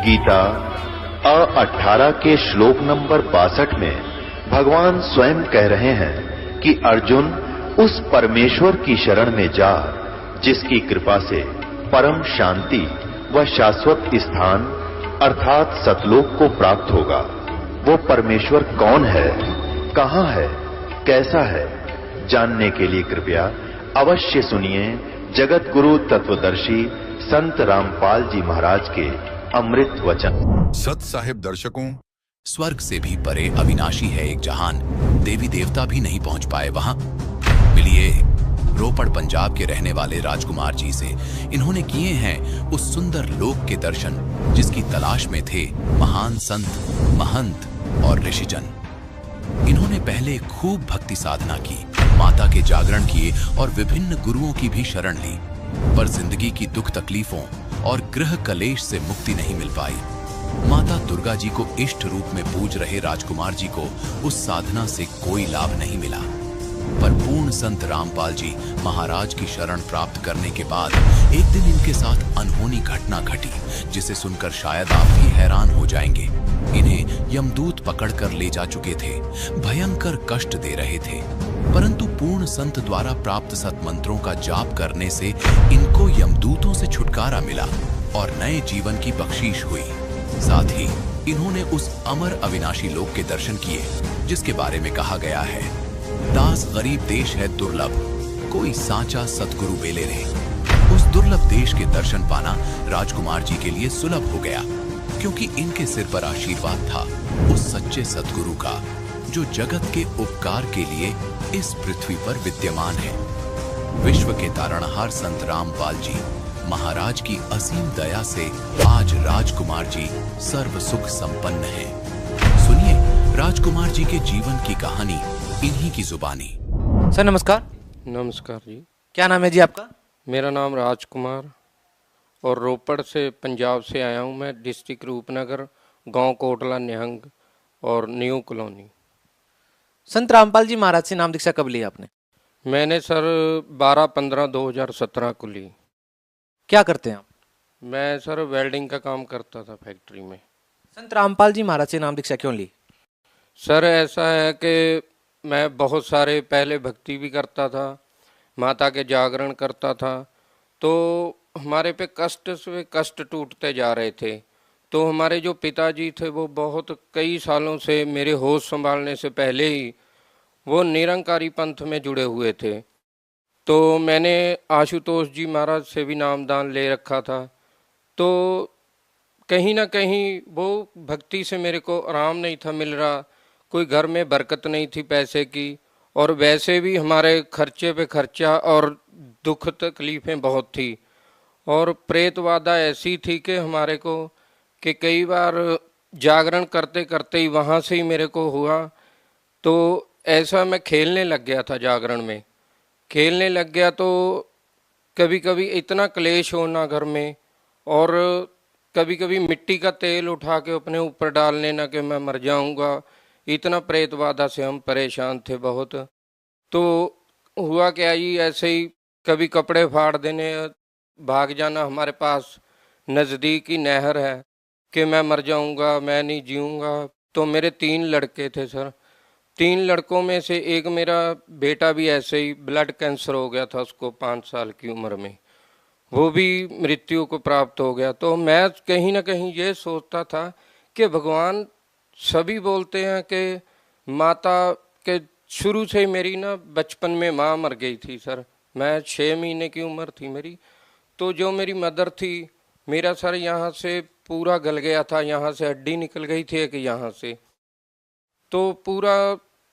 गीता 18 के श्लोक नंबर 62 में भगवान स्वयं कह रहे हैं कि अर्जुन उस परमेश्वर की शरण में जा जिसकी कृपा से परम शांति व शाश्वत स्थान अर्थात सतलोक को प्राप्त होगा। वो परमेश्वर कौन है, कहां है, कैसा है, जानने के लिए कृपया अवश्य सुनिए जगत गुरु तत्वदर्शी संत रामपाल जी महाराज के अमृत वचन। सत साहिब दर्शकों, स्वर्ग से भी परे अविनाशी है एक जहान, देवी देवता भी नहीं पहुंच पाए वहां। मिलिए रोपड़ पंजाब के रहने वाले राजकुमार जी से। इन्होंने किए हैं उस सुंदर लोक के दर्शन जिसकी तलाश में थे महान संत, महंत और ऋषिजन। इन्होंने पहले खूब भक्ति साधना की, माता के जागरण किए और विभिन्न गुरुओं की भी शरण ली, पर जिंदगी की दुख तकलीफों और गृह कलेश से मुक्ति नहीं मिल पाई। माता दुर्गा जी को इष्ट रूप में पूज रहे राजकुमार जी को उस साधना से कोई लाभ नहीं मिला। पर पूर्ण संत रामपाल जी महाराज की शरण प्राप्त करने के बाद एक दिन इनके साथ अनहोनी घटना घटी जिसे सुनकर शायद आप भी हैरान हो जाएंगे। इन्हें यमदूत पकड़कर ले जा चुके थे, भयंकर कष्ट दे रहे थे, परंतु पूर्ण संत द्वारा प्राप्त सतमंत्रों का जाप करने से इनको यमदूतों से छुटकारा मिला और नए जीवन की बख्शीश हुई। साथ ही इन्होंने उस अमर अविनाशी लोक के दर्शन किए जिसके बारे में कहा गया है, दास गरीब देश है दुर्लभ, कोई सांचा सतगुरु बेले रे। उस दुर्लभ देश के दर्शन पाना राजकुमार जी के लिए सुलभ हो गया, क्योंकि इनके सिर पर आशीर्वाद था उस सच्चे सतगुरु का जो जगत के उपकार के लिए इस पृथ्वी पर विद्यमान है। विश्व के तारणहार संत रामपाल जी महाराज की असीम दया से आज राजकुमार जी सर्व सुख संपन्न हैं। सुनिए राजकुमार जी के जीवन की कहानी इन्हीं की जुबानी। सर नमस्कार। नमस्कार जी। क्या नाम है जी आपका? मेरा नाम राजकुमार और रोपड़ से पंजाब से आया हूँ मैं, डिस्ट्रिक्ट रूपनगर, गांव कोटला निहंग और न्यू कॉलोनी। संत रामपाल जी महाराज से नाम दीक्षा कब ली आपने? मैंने सर 12-15-2017 को ली। क्या करते हैं आप? मैं सर वेल्डिंग का काम करता था फैक्ट्री में। संत रामपाल जी महाराज से नाम दीक्षा क्यों ली? सर ऐसा है कि मैं बहुत सारे पहले भक्ति भी करता था, माता के जागरण करता था, तो हमारे पे कष्ट से कष्ट टूटते जा रहे थे। तो हमारे जो पिताजी थे वो बहुत कई सालों से, मेरे होश संभालने से पहले ही वो निरंकारी पंथ में जुड़े हुए थे। तो मैंने आशुतोष जी महाराज से भी नामदान ले रखा था। तो कहीं ना कहीं वो भक्ति से मेरे को आराम नहीं था मिल रहा, कोई घर में बरकत नहीं थी पैसे की, और वैसे भी हमारे खर्चे पे खर्चा और दुख तकलीफ़ें बहुत थी। और प्रेतवादा ऐसी थी कि हमारे को कि कई बार जागरण करते करते ही वहाँ से ही मेरे को हुआ। तो ऐसा मैं खेलने लग गया था, जागरण में खेलने लग गया। तो कभी कभी इतना क्लेश होना घर में, और कभी कभी मिट्टी का तेल उठा के अपने ऊपर डाल लेना कि मैं मर जाऊंगा। इतना प्रेतवादा से हम परेशान थे बहुत। तो हुआ क्या ही, ऐसे ही कभी कपड़े फाड़ देने, भाग जाना, हमारे पास नज़दीक ही नहर है, कि मैं मर जाऊंगा, मैं नहीं जीऊंगा। तो मेरे 3 लड़के थे सर, 3 लड़कों में से एक मेरा बेटा भी ऐसे ही ब्लड कैंसर हो गया था उसको 5 साल की उम्र में, वो भी मृत्यु को प्राप्त हो गया। तो मैं कहीं ना कहीं ये सोचता था कि भगवान, सभी बोलते हैं कि माता के शुरू से ही मेरी ना बचपन में माँ मर गई थी सर, मैं 6 महीने की उम्र थी मेरी। तो जो मेरी मदर थी, मेरा सर यहाँ से पूरा गल गया था, यहाँ से हड्डी निकल गई थी कि यहाँ से, तो पूरा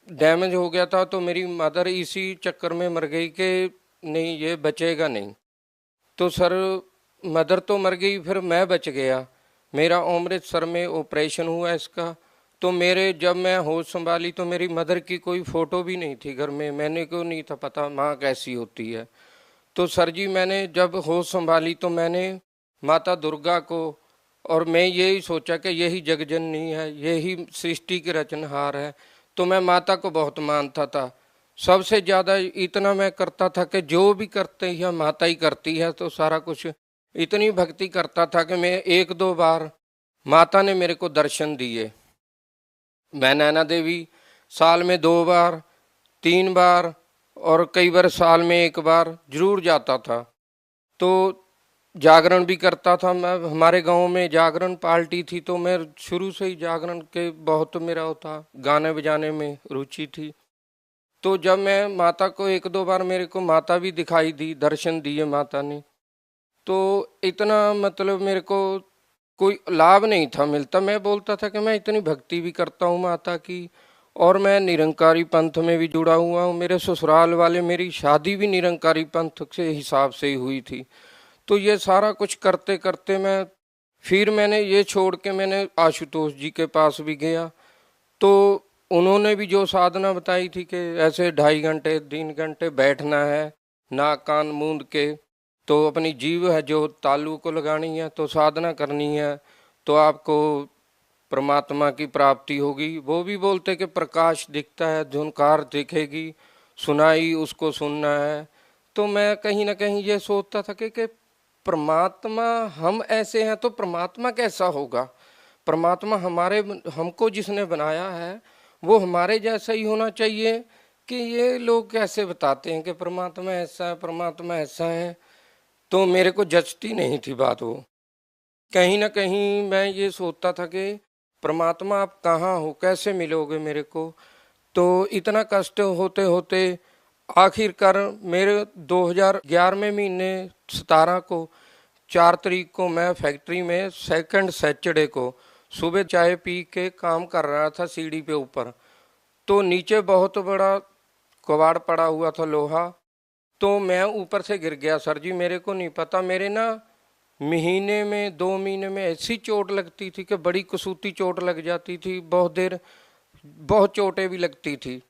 डैमेज हो गया था। तो मेरी मदर इसी चक्कर में मर गई कि नहीं ये बचेगा नहीं। तो सर मदर तो मर गई, फिर मैं बच गया। मेरा अमृतसर में ऑपरेशन हुआ इसका। तो मेरे जब मैं होश संभाली तो मेरी मदर की कोई फ़ोटो भी नहीं थी घर में, मैंने को नहीं था पता माँ कैसी होती है। तो सर जी मैंने जब होश संभाली तो मैंने माता दुर्गा को, और मैं यही सोचा कि यही जगजननी है, यही सृष्टि के रचनहार है। तो मैं माता को बहुत मानता था, सबसे ज़्यादा इतना मैं करता था कि जो भी करते हैं माता ही करती है, तो सारा कुछ इतनी भक्ति करता था कि मैं 1-2 बार माता ने मेरे को दर्शन दिए। मैं नैना देवी साल में 2 बार 3 बार और कई बार साल में 1 बार जरूर जाता था। तो जागरण भी करता था मैं। हमारे गांव में जागरण पार्टी थी, तो मैं शुरू से ही जागरण के बहुत मेरा वो था, गाने बजाने में रुचि थी। तो जब मैं माता को 1-2 बार मेरे को माता भी दिखाई दी, दर्शन दिए माता ने, तो इतना मतलब मेरे को कोई लाभ नहीं था मिलता। मैं बोलता था कि मैं इतनी भक्ति भी करता हूँ माता की, और मैं निरंकारी पंथ में भी जुड़ा हुआ हूँ। मेरे ससुराल वाले, मेरी शादी भी निरंकारी पंथ के हिसाब से ही हुई थी। तो ये सारा कुछ करते करते फिर मैंने ये छोड़ के मैंने आशुतोष जी के पास भी गया। तो उन्होंने भी जो साधना बताई थी कि ऐसे 2.5 घंटे 3 घंटे बैठना है, नाक कान मूंद के, तो अपनी जीव है जो तालू को लगानी है, तो साधना करनी है, तो आपको परमात्मा की प्राप्ति होगी। वो भी बोलते कि प्रकाश दिखता है, झुनकार दिखेगी, सुनाई उसको सुनना है। तो मैं कहीं ना कहीं ये सोचता था कि परमात्मा हम ऐसे हैं तो परमात्मा कैसा होगा। परमात्मा हमको जिसने बनाया है वो हमारे जैसा ही होना चाहिए, कि ये लोग कैसे बताते हैं कि परमात्मा ऐसा है, परमात्मा ऐसा है। तो मेरे को जचती नहीं थी बात। वो कहीं ना कहीं मैं ये सोचता था कि परमात्मा आप कहाँ हो, कैसे मिलोगे मेरे को। तो इतना कष्ट होते होते आखिरकार मेरे 2011 महीने 17 को 4 तारीख को मैं फैक्ट्री में सेकंड सैटरडे को सुबह चाय पी के काम कर रहा था सीढ़ी पे ऊपर। तो नीचे बहुत बड़ा कबाड़ पड़ा हुआ था लोहा, तो मैं ऊपर से गिर गया। सर जी मेरे को नहीं पता, मेरे ना महीने में 2 महीने में ऐसी चोट लगती थी कि बड़ी कसूती चोट लग जाती थी, बहुत देर बहुत चोटें भी लगती थी।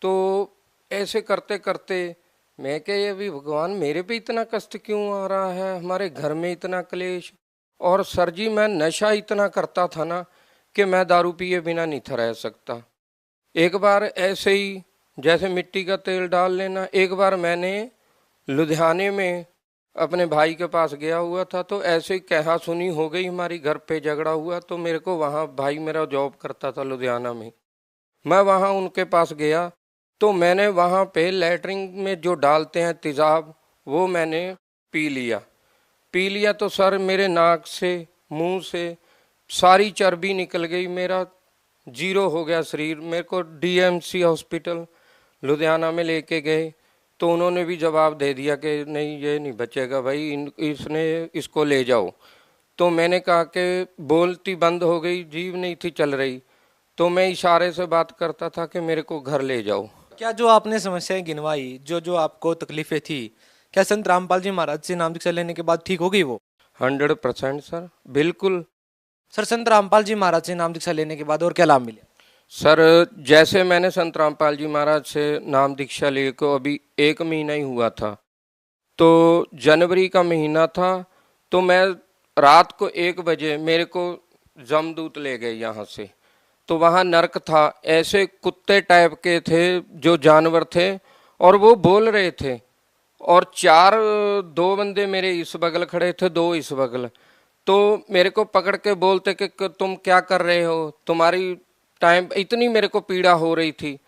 तो ऐसे करते करते मैं क्या, ये भी भगवान मेरे पे इतना कष्ट क्यों आ रहा है, हमारे घर में इतना क्लेश। और सर जी मैं नशा इतना करता था ना कि मैं दारू पिए बिना नहीं था रह सकता। एक बार ऐसे ही जैसे मिट्टी का तेल डाल लेना, एक बार मैंने लुधियाने में अपने भाई के पास गया हुआ था, तो ऐसे ही कहा सुनी हो गई, हमारी घर पे झगड़ा हुआ। तो मेरे को वहाँ, भाई मेरा जॉब करता था लुधियाना में, मैं वहाँ उनके पास गया। तो मैंने वहाँ पे लैटरिन में जो डालते हैं तेजाब, वो मैंने पी लिया। तो सर मेरे नाक से मुंह से सारी चर्बी निकल गई, मेरा 0 हो गया शरीर। मेरे को डीएमसी हॉस्पिटल लुधियाना में लेके गए, तो उन्होंने भी जवाब दे दिया कि नहीं ये नहीं बचेगा भाई, इसको ले जाओ। तो मैंने कहा कि बोलती बंद हो गई, जीभ नहीं थी चल रही। तो मैं इशारे से बात करता था कि मेरे को घर ले जाओ। क्या जो आपने समस्याएं गिनवाई, जो आपको तकलीफें थी, क्या संत रामपाल जी महाराज से नाम दीक्षा लेने के बाद ठीक हो गई वो? 100% सर, बिल्कुल। सर संत रामपाल जी महाराज से नाम दीक्षा लेने के बाद और क्या लाभ मिले? सर जैसे मैंने संत रामपाल जी महाराज से नाम दीक्षा ले को अभी 1 महीना ही हुआ था, तो जनवरी का महीना था। तो मैं रात को 1 बजे मेरे को जमदूत ले गए यहाँ से। तो वहाँ नरक था, ऐसे कुत्ते टाइप के थे जो जानवर थे, और वो बोल रहे थे। और 2 बंदे मेरे इस बगल खड़े थे, 2 इस बगल। तो मेरे को पकड़ के बोलते कि तुम क्या कर रहे हो, तुम्हारी टाइम, इतनी मेरे को पीड़ा हो रही थी।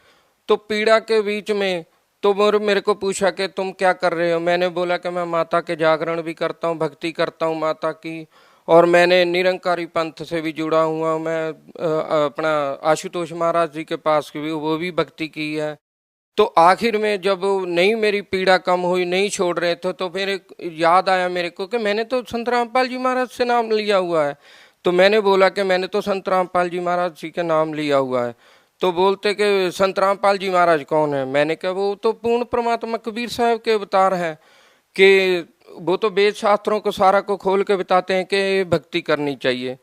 तो पीड़ा के बीच में तो मेरे को पूछा कि तुम क्या कर रहे हो। मैंने बोला कि मैं माता के जागरण भी करता हूँ, भक्ति करता हूँ माता की, और मैंने निरंकारी पंथ से भी जुड़ा हुआ। मैं अपना आशुतोष महाराज जी के पास भी वो भी भक्ति की है। तो आखिर में जब नहीं मेरी पीड़ा कम हुई, नहीं छोड़ रहे थे, तो फिर याद आया मेरे को कि मैंने तो संत रामपाल जी महाराज से नाम लिया हुआ है। तो मैंने बोला कि मैंने तो संत रामपाल जी महाराज जी का नाम लिया हुआ है। तो बोलते कि संत रामपाल जी महाराज कौन है? मैंने कहा वो तो पूर्ण परमात्मा कबीर साहब के अवतार हैं, कि वो तो वेद शास्त्रों को सारा को खोल के बताते हैं कि भक्ति करनी चाहिए।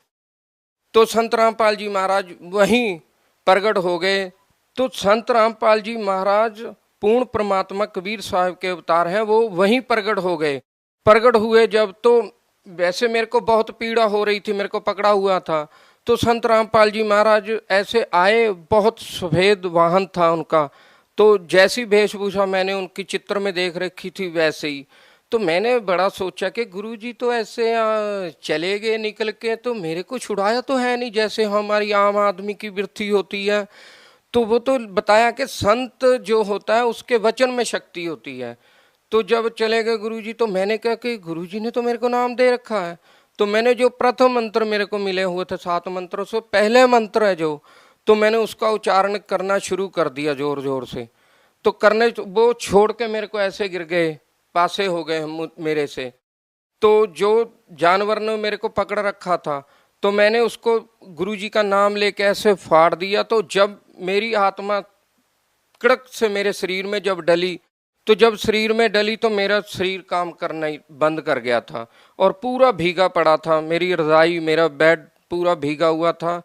तो संत रामपाल जी महाराज वहीं प्रगट हो गए। तो संत रामपाल जी महाराज पूर्ण परमात्मा कबीर साहब के अवतार हैं, वो वहीं प्रगट हो गए। प्रगट हुए जब, तो वैसे मेरे को बहुत पीड़ा हो रही थी, मेरे को पकड़ा हुआ था। तो संत रामपाल जी महाराज ऐसे आए, बहुत सफेद वाहन था उनका। तो जैसी वेशभूषा मैंने उनकी चित्र में देख रखी थी वैसे ही। तो मैंने बड़ा सोचा कि गुरुजी तो ऐसे चले गए निकल के, तो मेरे को छुड़ाया तो है नहीं जैसे हमारी आम आदमी की वृत्ति होती है। तो वो तो बताया कि संत जो होता है उसके वचन में शक्ति होती है। तो जब चले गए गुरुजी तो मैंने कहा कि गुरुजी ने तो मेरे को नाम दे रखा है। तो मैंने जो प्रथम मंत्र मेरे को मिले हुए थे 7 मंत्रों से पहले मंत्र है जो, तो मैंने उसका उच्चारण करना शुरू कर दिया जोर जोर से। तो करने वो छोड़ के मेरे को ऐसे गिर गए, पासे हो गए मेरे से। तो जो जानवर ने मेरे को पकड़ रखा था तो मैंने उसको गुरुजी का नाम लेके ऐसे फाड़ दिया। तो जब मेरी आत्मा कड़क से मेरे शरीर में जब डली, तो जब शरीर में डली तो मेरा शरीर काम करना ही बंद कर गया था और पूरा भीगा पड़ा था। मेरी रजाई, मेरा बेड पूरा भीगा हुआ था।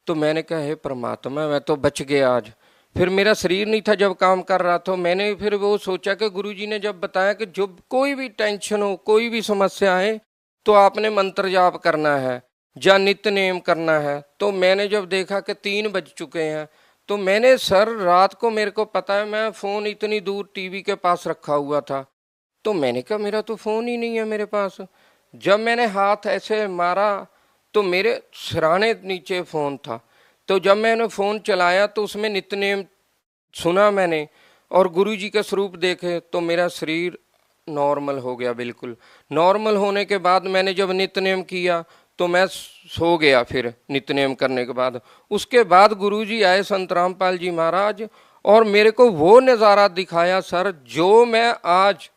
तो मैंने कहा हे परमात्मा, मैं तो बच गया आज। फिर मेरा शरीर नहीं था जब काम कर रहा था। मैंने फिर वो सोचा कि गुरुजी ने जब बताया कि जब कोई भी टेंशन हो, कोई भी समस्या आए, तो आपने मंत्र जाप करना है या नित्य नेम करना है। तो मैंने जब देखा कि 3 बज चुके हैं, तो मैंने सर रात को, मेरे को पता है मैं फ़ोन इतनी दूर टीवी के पास रखा हुआ था, तो मैंने कहा मेरा तो फ़ोन ही नहीं है मेरे पास। जब मैंने हाथ ऐसे मारा तो मेरे सिरहाने नीचे फ़ोन था। तो जब मैंने फ़ोन चलाया तो उसमें नित्य नेम सुना मैंने और गुरुजी के स्वरूप देखे, तो मेरा शरीर नॉर्मल हो गया। बिल्कुल नॉर्मल होने के बाद मैंने जब नित्य नेम किया तो मैं सो गया। फिर नित्य नेम करने के बाद उसके बाद गुरुजी आए संत रामपाल जी महाराज और मेरे को वो नज़ारा दिखाया सर, जो मैं आज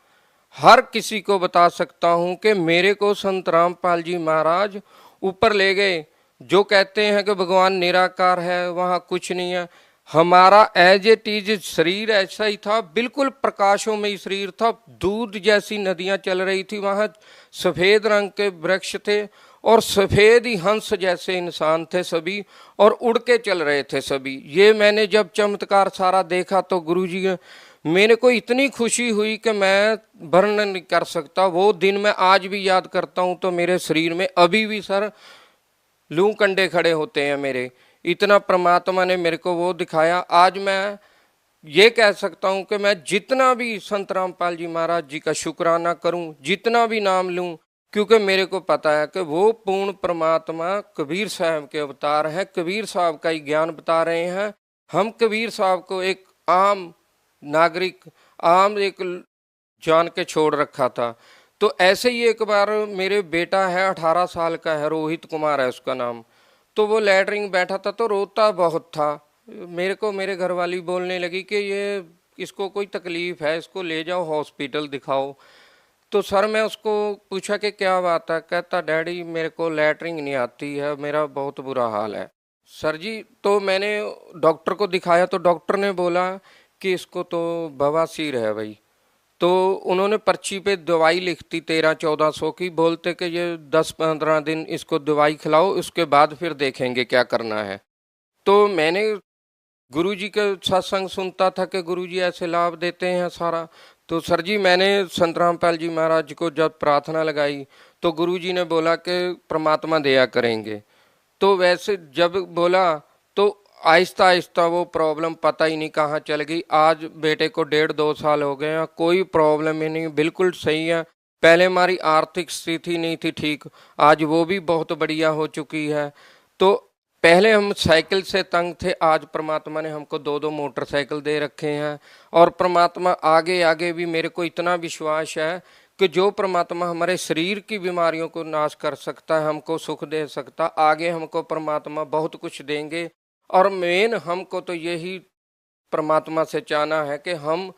हर किसी को बता सकता हूँ कि मेरे को संत रामपाल जी महाराज ऊपर ले गए। जो कहते हैं कि भगवान निराकार है, वहाँ कुछ नहीं है। हमारा एज इट इज शरीर ऐसा ही था, बिल्कुल प्रकाशों में ही शरीर था। दूध जैसी नदियाँ चल रही थी, वहाँ सफ़ेद रंग के वृक्ष थे और सफ़ेद ही हंस जैसे इंसान थे सभी, और उड़ के चल रहे थे सभी। ये मैंने जब चमत्कार सारा देखा तो गुरुजी मेरे को इतनी खुशी हुई कि मैं वर्णन नहीं कर सकता। वो दिन मैं आज भी याद करता हूँ तो मेरे शरीर में अभी भी सर लू कंडे खड़े होते हैं मेरे। इतना परमात्मा ने मेरे को वो दिखाया। आज मैं ये कह सकता हूँ कि मैं जितना भी संत रामपाल जी महाराज जी का शुक्राना करूँ, जितना भी नाम लूँ, क्योंकि मेरे को पता है कि वो पूर्ण परमात्मा कबीर साहब के अवतार हैं। कबीर साहब का ही ज्ञान बता रहे हैं। हम कबीर साहब को एक आम नागरिक, आम एक जान के छोड़ रखा था। तो ऐसे ही एक बार मेरे बेटा है 18 साल का है, रोहित कुमार है उसका नाम। तो वो लैटरिन बैठा था तो रोता बहुत था। मेरे को मेरे घरवाली बोलने लगी कि ये इसको कोई तकलीफ़ है, इसको ले जाओ हॉस्पिटल दिखाओ। तो सर मैं उसको पूछा कि क्या बात है, कहता डैडी मेरे को लैटरिन नहीं आती है, मेरा बहुत बुरा हाल है। सर जी तो मैंने डॉक्टर को दिखाया तो डॉक्टर ने बोला कि इसको तो बवासीर है भाई। तो उन्होंने पर्ची पे दवाई लिख दी 1300-1400 की, बोलते कि ये 10-15 दिन इसको दवाई खिलाओ, उसके बाद फिर देखेंगे क्या करना है। तो मैंने गुरुजी के सत्संग सुनता था कि गुरुजी ऐसे लाभ देते हैं सारा। तो सर जी मैंने संत रामपाल जी महाराज को जब प्रार्थना लगाई तो गुरुजी ने बोला कि परमात्मा दया करेंगे। तो वैसे जब बोला तो आहिस्ता आहिस्ता वो प्रॉब्लम पता ही नहीं कहाँ चल गई। आज बेटे को 1.5-2 साल हो गए हैं, कोई प्रॉब्लम ही नहीं, बिल्कुल सही है। पहले हमारी आर्थिक स्थिति नहीं थी ठीक, आज वो भी बहुत बढ़िया हो चुकी है। तो पहले हम साइकिल से तंग थे, आज परमात्मा ने हमको 2-2 मोटरसाइकिल दे रखे हैं। और परमात्मा आगे आगे भी मेरे को इतना विश्वास है कि जो परमात्मा हमारे शरीर की बीमारियों को नाश कर सकता है, हमको सुख दे सकता, आगे हमको परमात्मा बहुत कुछ देंगे। और मेन हमको तो यही परमात्मा से चाहना है कि हम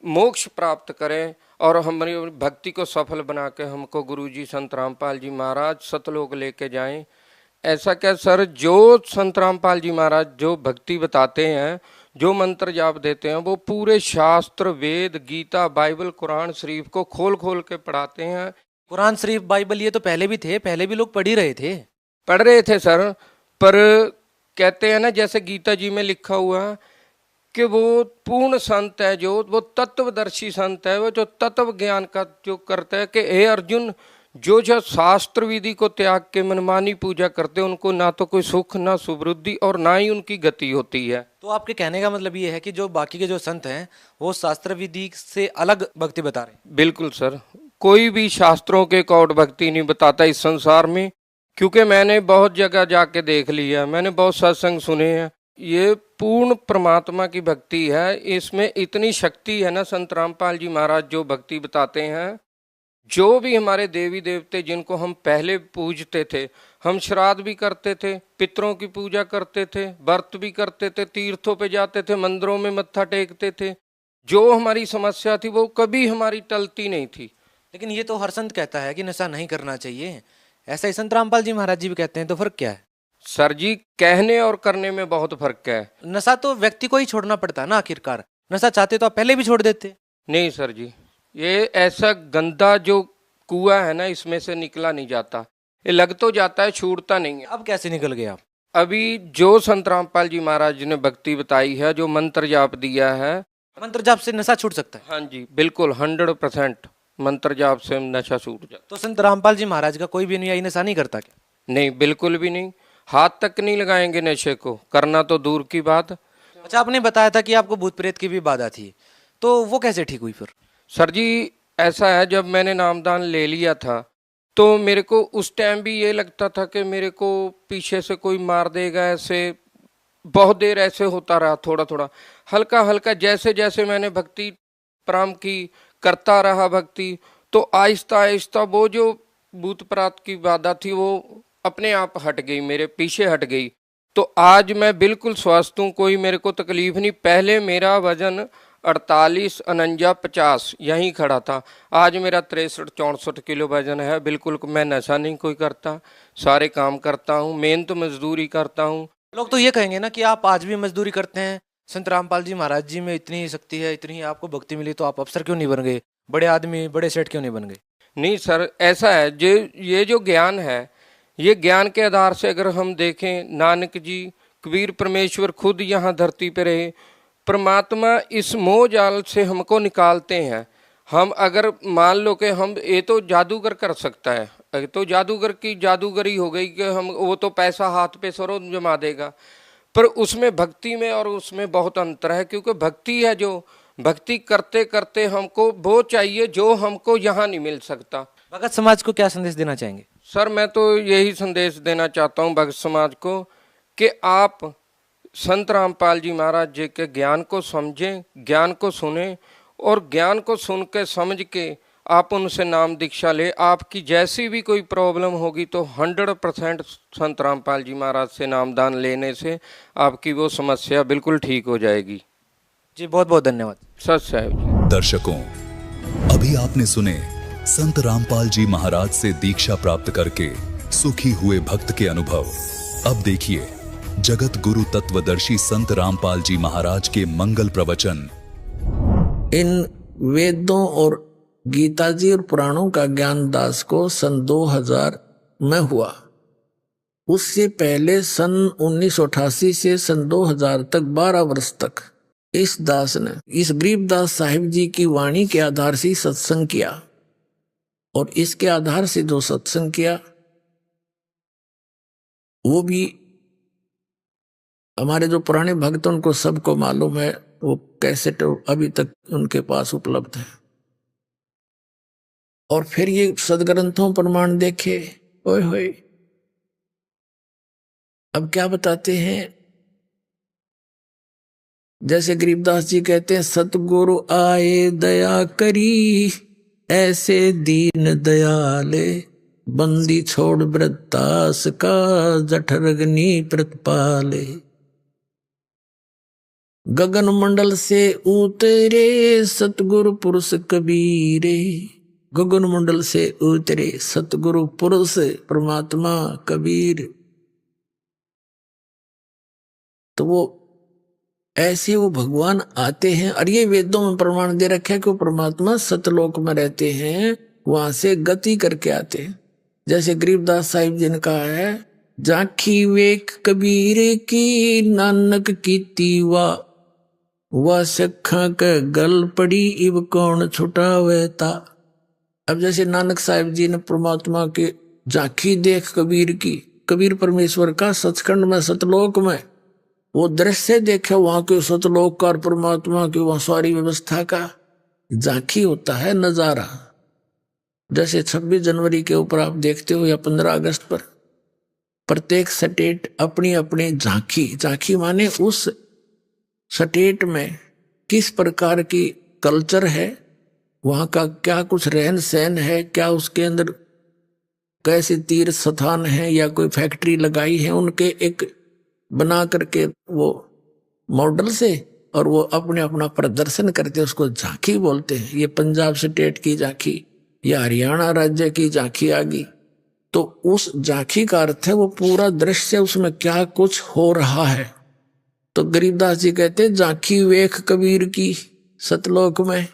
मोक्ष प्राप्त करें और हमारी भक्ति को सफल बना के हमको गुरुजी संत रामपाल जी महाराज सतलोक लेके जाएं। ऐसा क्या सर, जो संत रामपाल जी महाराज जो भक्ति बताते हैं, जो मंत्र जाप देते हैं, वो पूरे शास्त्र, वेद, गीता, बाइबल, कुरान शरीफ को खोल खोल के पढ़ाते हैं। कुरान शरीफ, बाइबल ये तो पहले भी थे, पहले भी लोग पढ़ ही रहे थे। पढ़ रहे थे सर, पर कहते हैं ना जैसे गीता जी में लिखा हुआ कि वो पूर्ण संत है, जो वो तत्वदर्शी संत है, वो जो तत्व ज्ञान का जो करता है कि हे अर्जुन, जो जो शास्त्र विधि को त्याग के मनमानी पूजा करते हैं उनको ना तो कोई सुख, ना सुवृद्धि और ना ही उनकी गति होती है। तो आपके कहने का मतलब ये है कि जो बाकी के जो संत हैं वो शास्त्र विधि से अलग भक्ति बता रहे हैं? बिल्कुल सर, कोई भी शास्त्रों के कौट भक्ति नहीं बताता इस संसार में, क्योंकि मैंने बहुत जगह जाके देख लिया, मैंने बहुत सत्संग सुने हैं। ये पूर्ण परमात्मा की भक्ति है, इसमें इतनी शक्ति है ना। संत रामपाल जी महाराज जो भक्ति बताते हैं, जो भी हमारे देवी देवते जिनको हम पहले पूजते थे, हम श्राद्ध भी करते थे, पितरों की पूजा करते थे, व्रत भी करते थे, तीर्थों पे जाते थे, मंदिरों में मत्था टेकते थे, जो हमारी समस्या थी वो कभी हमारी टलती नहीं थी। लेकिन ये तो हर संत कहता है कि नशा नहीं करना चाहिए, ऐसा ही संत रामपाल जी महाराज जी भी कहते हैं, तो फर्क क्या है? सर जी, कहने और करने में बहुत फर्क है। नशा तो व्यक्ति को ही छोड़ना पड़ता है ना, आखिरकार नशा चाहते तो आप पहले भी छोड़ देते। नहीं सर जी, ये ऐसा गंदा जो कुआं है ना, इसमें से निकला नहीं जाता, ये लग तो जाता है, छूटता नहीं है। अब कैसे निकल गए आप? अभी जो संत रामपाल जी महाराज जी ने भक्ति बताई है, जो मंत्र जाप दिया है, मंत्र जाप से नशा छूट सकता है? हाँ जी बिल्कुल 100% मंत्र जाप से नशा छूट जाता। तो संत रामपाल जी महाराज का कोई भी अनुयायी नशा नहीं करता क्या? नहीं, बिल्कुल भी नहीं, हाथ तक नहीं लगाएंगे नशे को, करना तो दूर की बात। अच्छा, आपने बताया था कि आपको भूत प्रेत की भी बाधा थी, तो वो कैसे ठीक हुई फिर? सर जी ऐसा है, जब मैंने नामदान ले लिया था तो मेरे को उस टाइम भी ये लगता था कि मेरे को पीछे से कोई मार देगा, ऐसे बहुत देर ऐसे होता रहा, थोड़ा थोड़ा हल्का हल्का, जैसे जैसे मैंने भक्ति प्रारंभ की, करता रहा भक्ति, तो आहिस्ता आहिस्ता वो जो भूत प्रेत की बाधा थी वो अपने आप हट गई, मेरे पीछे हट गई। तो आज मैं बिल्कुल स्वस्थ हूँ, कोई मेरे को तकलीफ नहीं। पहले मेरा वजन 48, 49, 50 यहीं खड़ा था, आज मेरा 63-64 किलो वजन है। बिल्कुल मैं नशा नहीं कोई करता, सारे काम करता हूँ, मेहनत मजदूरी करता हूँ। लोग तो ये कहेंगे ना कि आप आज भी मजदूरी करते हैं, संत रामपाल जी महाराज जी में इतनी शक्ति है, इतनी आपको भक्ति मिली, तो आप अफसर क्यों नहीं बन गए, बड़े आदमी, बड़े सेठ क्यों नहीं बन गए? नहीं सर, ऐसा है, ये जो ज्ञान है, ये ज्ञान के आधार से अगर हम देखें, नानक जी, कबीर, परमेश्वर खुद यहाँ धरती पे रहे, परमात्मा इस मोह जाल से हमको निकालते हैं। हम अगर मान लो कि हम, ये तो जादूगर कर सकता है, तो जादूगर की जादूगरी हो गई कि हम, वो तो पैसा हाथ पे सरो जमा देगा, पर उसमें भक्ति में और उसमें बहुत अंतर है, क्योंकि भक्ति है जो भक्ति करते करते हमको वो चाहिए जो हमको यहाँ नहीं मिल सकता। भगत समाज को क्या संदेश देना चाहेंगे? सर मैं तो यही संदेश देना चाहता हूँ भगत समाज को कि आप संत रामपाल जी महाराज जी के ज्ञान को समझें, ज्ञान को सुने, और ज्ञान को सुन के समझ के आप उनसे नाम दीक्षा ले। आपकी जैसी भी कोई प्रॉब्लम होगी तो 100% संत रामपाल जी महाराज से नामदान लेने से आपकी वो समस्या बिल्कुल ठीक हो जाएगी। जी बहुत बहुत धन्यवाद। सच साहब जी। दर्शकों, अभी आपने सुने संत रामपाल जी महाराज से दीक्षा प्राप्त करके सुखी हुए भक्त के अनुभव। अब देखिए जगत गुरु तत्वदर्शी संत रामपाल जी महाराज के मंगल प्रवचन। इन वेदों और गीता जी और पुराणों का ज्ञान दास को सन 2000 में हुआ। उससे पहले सन 1988 से सन 2000 तक 12 वर्ष तक इस दास ने इस गरीबदास साहिब जी की वाणी के आधार से सत्संग किया, और इसके आधार से जो सत्संग किया वो भी हमारे जो पुराने भक्त उनको सबको मालूम है, वो कैसेट अभी तक उनके पास उपलब्ध है। और फिर ये सदग्रंथों प्रमाण देखे, ओए होए, अब क्या बताते हैं। जैसे गरीबदास जी कहते हैं, सतगुरु आए दया करी, ऐसे दीन दयाले, बंदी छोड़ वृत्तास का, जठरग्नि प्रतिपाले। गगन मंडल से उतरे सतगुरु पुरुष कबीरे, गगन मंडल से उतरे सतगुरु पुरुष परमात्मा कबीर। तो वो ऐसे वो भगवान आते हैं, और ये वेदों में प्रमाण दे रखा है कि वो परमात्मा सतलोक में रहते हैं, वहां से गति करके आते हैं। जैसे गरीबदास साहिब जी ने कहा है, जाखी वेख कबीर की, नानक की तीवा, वह सखा के गल पड़ी, इब कौन छुटावेता। अब जैसे नानक साहिब जी ने परमात्मा के झांकी देख कबीर की, कबीर परमेश्वर का सचखंड में सतलोक में वो दृश्य देखे, वहां के सतलोक का और परमात्मा की वहां सारी व्यवस्था का झांकी होता है, नजारा। जैसे 26 जनवरी के ऊपर आप देखते हो या 15 अगस्त पर प्रत्येक स्टेट अपनी अपनी झांकी माने उस स्टेट में किस प्रकार की कल्चर है, वहां का क्या कुछ रहन सहन है, क्या उसके अंदर कैसे तीर्थ स्थान है या कोई फैक्ट्री लगाई है, उनके एक बना करके वो मॉडल से और वो अपने अपना प्रदर्शन करते हैं, उसको झांकी बोलते हैं। ये पंजाब स्टेट की झांकी या हरियाणा राज्य की झांकी आ गई, तो उस झांकी का अर्थ है वो पूरा दृश्य, उसमें क्या कुछ हो रहा है। तो गरीबदास जी कहते हैं झांकी वेख कबीर की सतलोक में,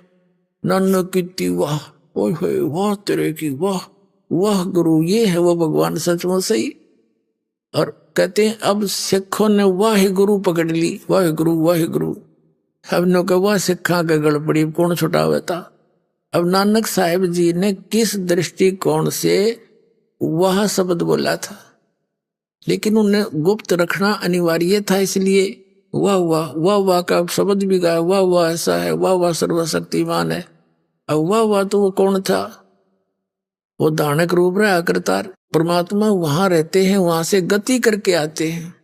नन्नो की वाह, ओए वाह तेरे की वाह, वाह गुरु, ये है वो भगवान सचमुच सही। और कहते हैं अब सिखों ने वाह गुरु पकड़ ली, वाह गुरु। अब नो के वाह सिखा के गड़बड़ी कौन छुटावे था। अब नानक साहिब जी ने किस दृष्टिकोण से वह शब्द बोला था, लेकिन उन्हें गुप्त रखना अनिवार्य था, इसलिए वाह का शब्द भी गाया, वाह ऐसा है, वाह सर्वशक्तिमान है। अब वाह तो वो कौन था, वो दानक रूप रहा करतार। परमात्मा वहां रहते हैं, वहां से गति करके आते हैं,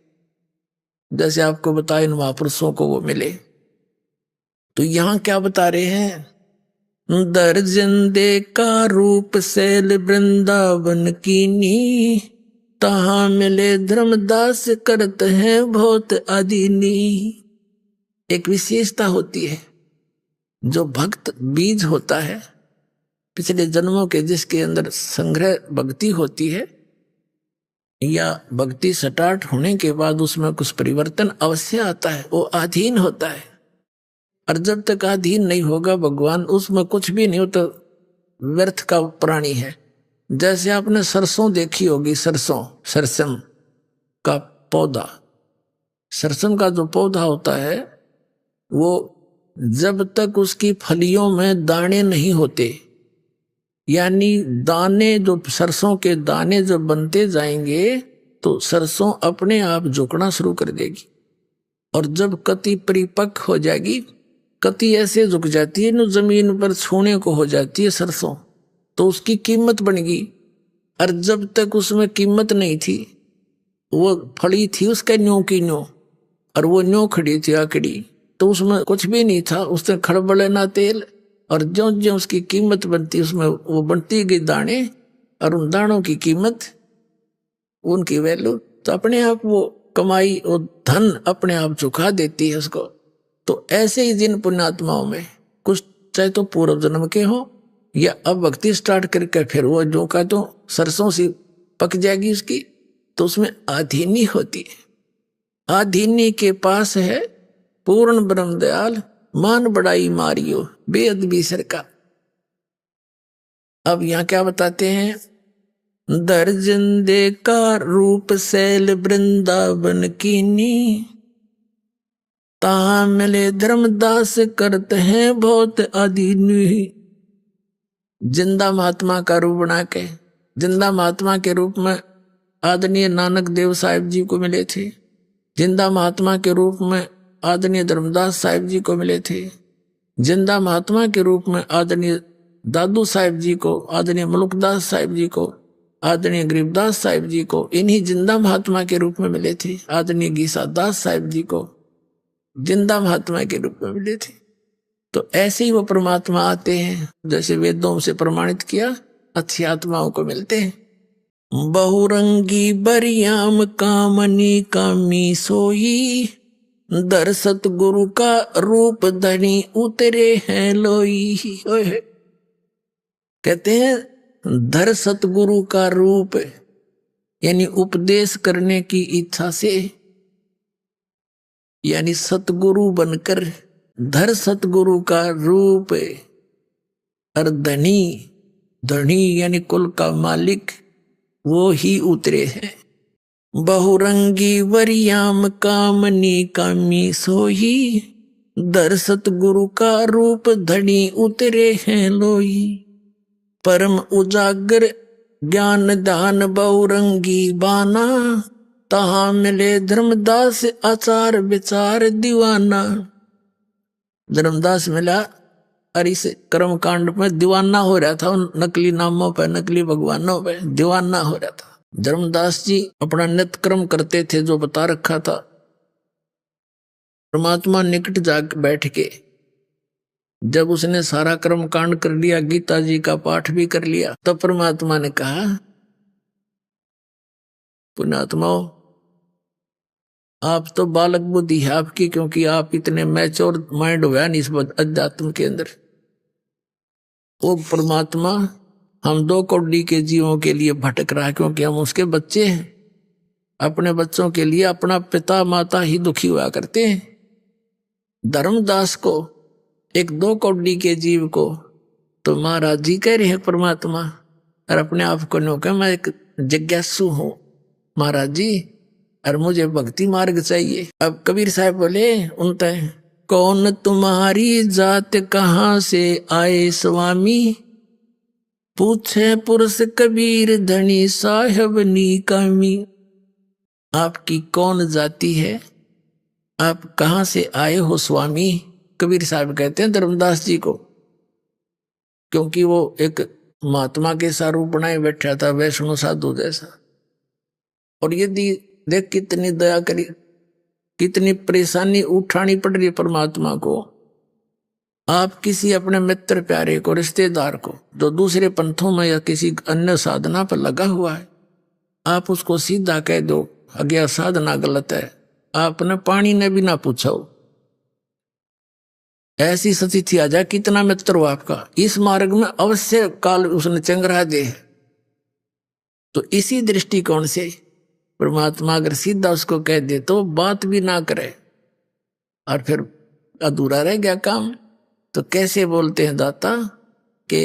जैसे आपको बताया इन महापुरुषों को वो मिले। तो यहां क्या बता रहे हैं, दर्जन दे का रूप शैल वृंदावन कीनी, तहां मिले धर्मदास करत हैं बहुत आदीनी। एक विशेषता होती है, जो भक्त बीज होता है पिछले जन्मों के, जिसके अंदर संग्रह भक्ति होती है या भक्ति स्टार्ट होने के बाद उसमें कुछ परिवर्तन अवश्य आता है, वो अधीन होता है। और जब तक अधीन नहीं होगा भगवान, उसमें कुछ भी नहीं होता, व्यर्थ का प्राणी है। जैसे आपने सरसों देखी होगी, सरसम का पौधा, सरसम का जो पौधा होता है वो जब तक उसकी फलियों में दाने नहीं होते, यानी दाने जो सरसों के दाने जब बनते जाएंगे तो सरसों अपने आप झुकना शुरू कर देगी। और जब कति परिपक्व हो जाएगी, कति ऐसे झुक जाती है, जमीन पर छूने को हो जाती है सरसों, तो उसकी कीमत बन गई। और जब तक उसमें कीमत नहीं थी, वो फड़ी थी उसका न्यों की न्यों, और वो न्यों खड़ी थी आकड़ी, तो उसमें कुछ भी नहीं था, उसने खड़बड़े ना तेल। और ज्यों ज्यों उसकी कीमत बनती, उसमें वो बनती गई दाने, और उन दानों की कीमत, उनकी वैल्यू, तो अपने आप वो कमाई, वो धन अपने आप झुका देती है उसको। तो ऐसे ही जिन पुण्यात्माओं में कुछ चाहे तो पूर्व जन्म के हो या अब भक्ति स्टार्ट करके फिर वो जो का तो सरसों सी पक जाएगी उसकी, तो उसमें आधीनी होती है। आधीनी के पास है पूर्ण ब्रह्म दयाल, मान बड़ाई मारियो बेअदबी सरका। अब यहां क्या बताते हैं, दर्जन दे का रूप शैल वृंदावन कीनी, तहां मिले धर्मदास करते हैं बहुत अधीनी। जिंदा महात्मा का रूप बना के, जिंदा महात्मा के रूप में आदरणीय नानक देव साहिब जी को मिले थे, जिंदा महात्मा के रूप में आदरणीय धर्मदास साहिब जी को मिले थे, जिंदा महात्मा के रूप में आदरणीय दादू साहिब जी को, आदरणीय मलुकदास साहिब जी को, आदरणीय गरीबदास साहिब जी को, इन्हीं जिंदा महात्मा के रूप में मिले थे। आदरणीय गीसा दास साहिब जी को जिंदा महात्मा के रूप में मिले थे। तो ऐसे ही वो परमात्मा आते हैं, जैसे वेदों से प्रमाणित किया, अच्छी आत्माओं को मिलते हैं। बहुरंगी बरियाम कामनी कामी सोई, दर सतगुरु का रूप धनी उतरे हैं लोई। कहते हैं धर सतगुरु का रूप, यानी उपदेश करने की इच्छा से, यानी सतगुरु बनकर धर सतगुरु का रूप। और धनी यानी कुल का मालिक वो ही उतरे हैं। बहुरंगी वरियाम कामनी कामी सोही, दर सतगुरु का रूप धनी उतरे हैं लोई। परम उजागर ज्ञान दान बहुरंगी बाना, तहां मिले धर्मदास आचार विचार दीवाना। धर्मदास मिला और इस कर्म कांड में दीवाना हो रहा था, उन नकली नामों पे, नकली भगवानों पे दीवाना हो रहा था। धर्मदास जी अपना नित्य कर्म करते थे जो बता रखा था। परमात्मा निकट जाके बैठ के जब उसने सारा कर्म कांड कर लिया, गीता जी का पाठ भी कर लिया, तब परमात्मा ने कहा, पुण्यात्माओं आप तो बालक बुद्धि है आपकी, क्योंकि आप इतने मैच्योर माइंड हुआ नहीं इस अध्यात्म के अंदर। वो परमात्मा हम 2 कौड़ी के जीवों के लिए भटक रहा है, क्योंकि हम उसके बच्चे हैं। अपने बच्चों के लिए अपना पिता माता ही दुखी हुआ करते हैं। धर्मदास को, एक 2 कौड़ी के जीव को तो महाराज जी कह रहे हैं परमात्मा, और अपने आप को नो कह मैं एक जिज्ञासु हूं महाराज जी, और मुझे भक्ति मार्ग चाहिए। अब कबीर साहब बोले उनते, कौन तुम्हारी जात कहाँ से आए स्वामी, पूछे पुरुष कबीर धनी साहब नीकामी। आपकी कौन जाति है, आप कहाँ से आए हो स्वामी। कबीर साहब कहते हैं धर्मदास जी को, क्योंकि वो एक महात्मा के सा रूप बनाए बैठा था, वैष्णव साधु जैसा। और यदि देख कितनी दया करी, कितनी परेशानी उठानी पड़ रही परमात्मा को। आप किसी अपने मित्र प्यारे को, रिश्तेदार को, जो दूसरे पंथों में या किसी अन्य साधना पर लगा हुआ है, आप उसको सीधा कह दो अज्ञा साधना गलत है, आपने पानी ने भी ना पूछा हो। ऐसी स्थिति आ जाए, कितना मित्र हो आपका, इस मार्ग में अवश्य काल उसने चंगरा दे। तो इसी दृष्टिकोण से परमात्मा अगर सीधा उसको कह दे तो बात भी ना करे और फिर अधूरा रह गया काम। तो कैसे बोलते हैं दाता कि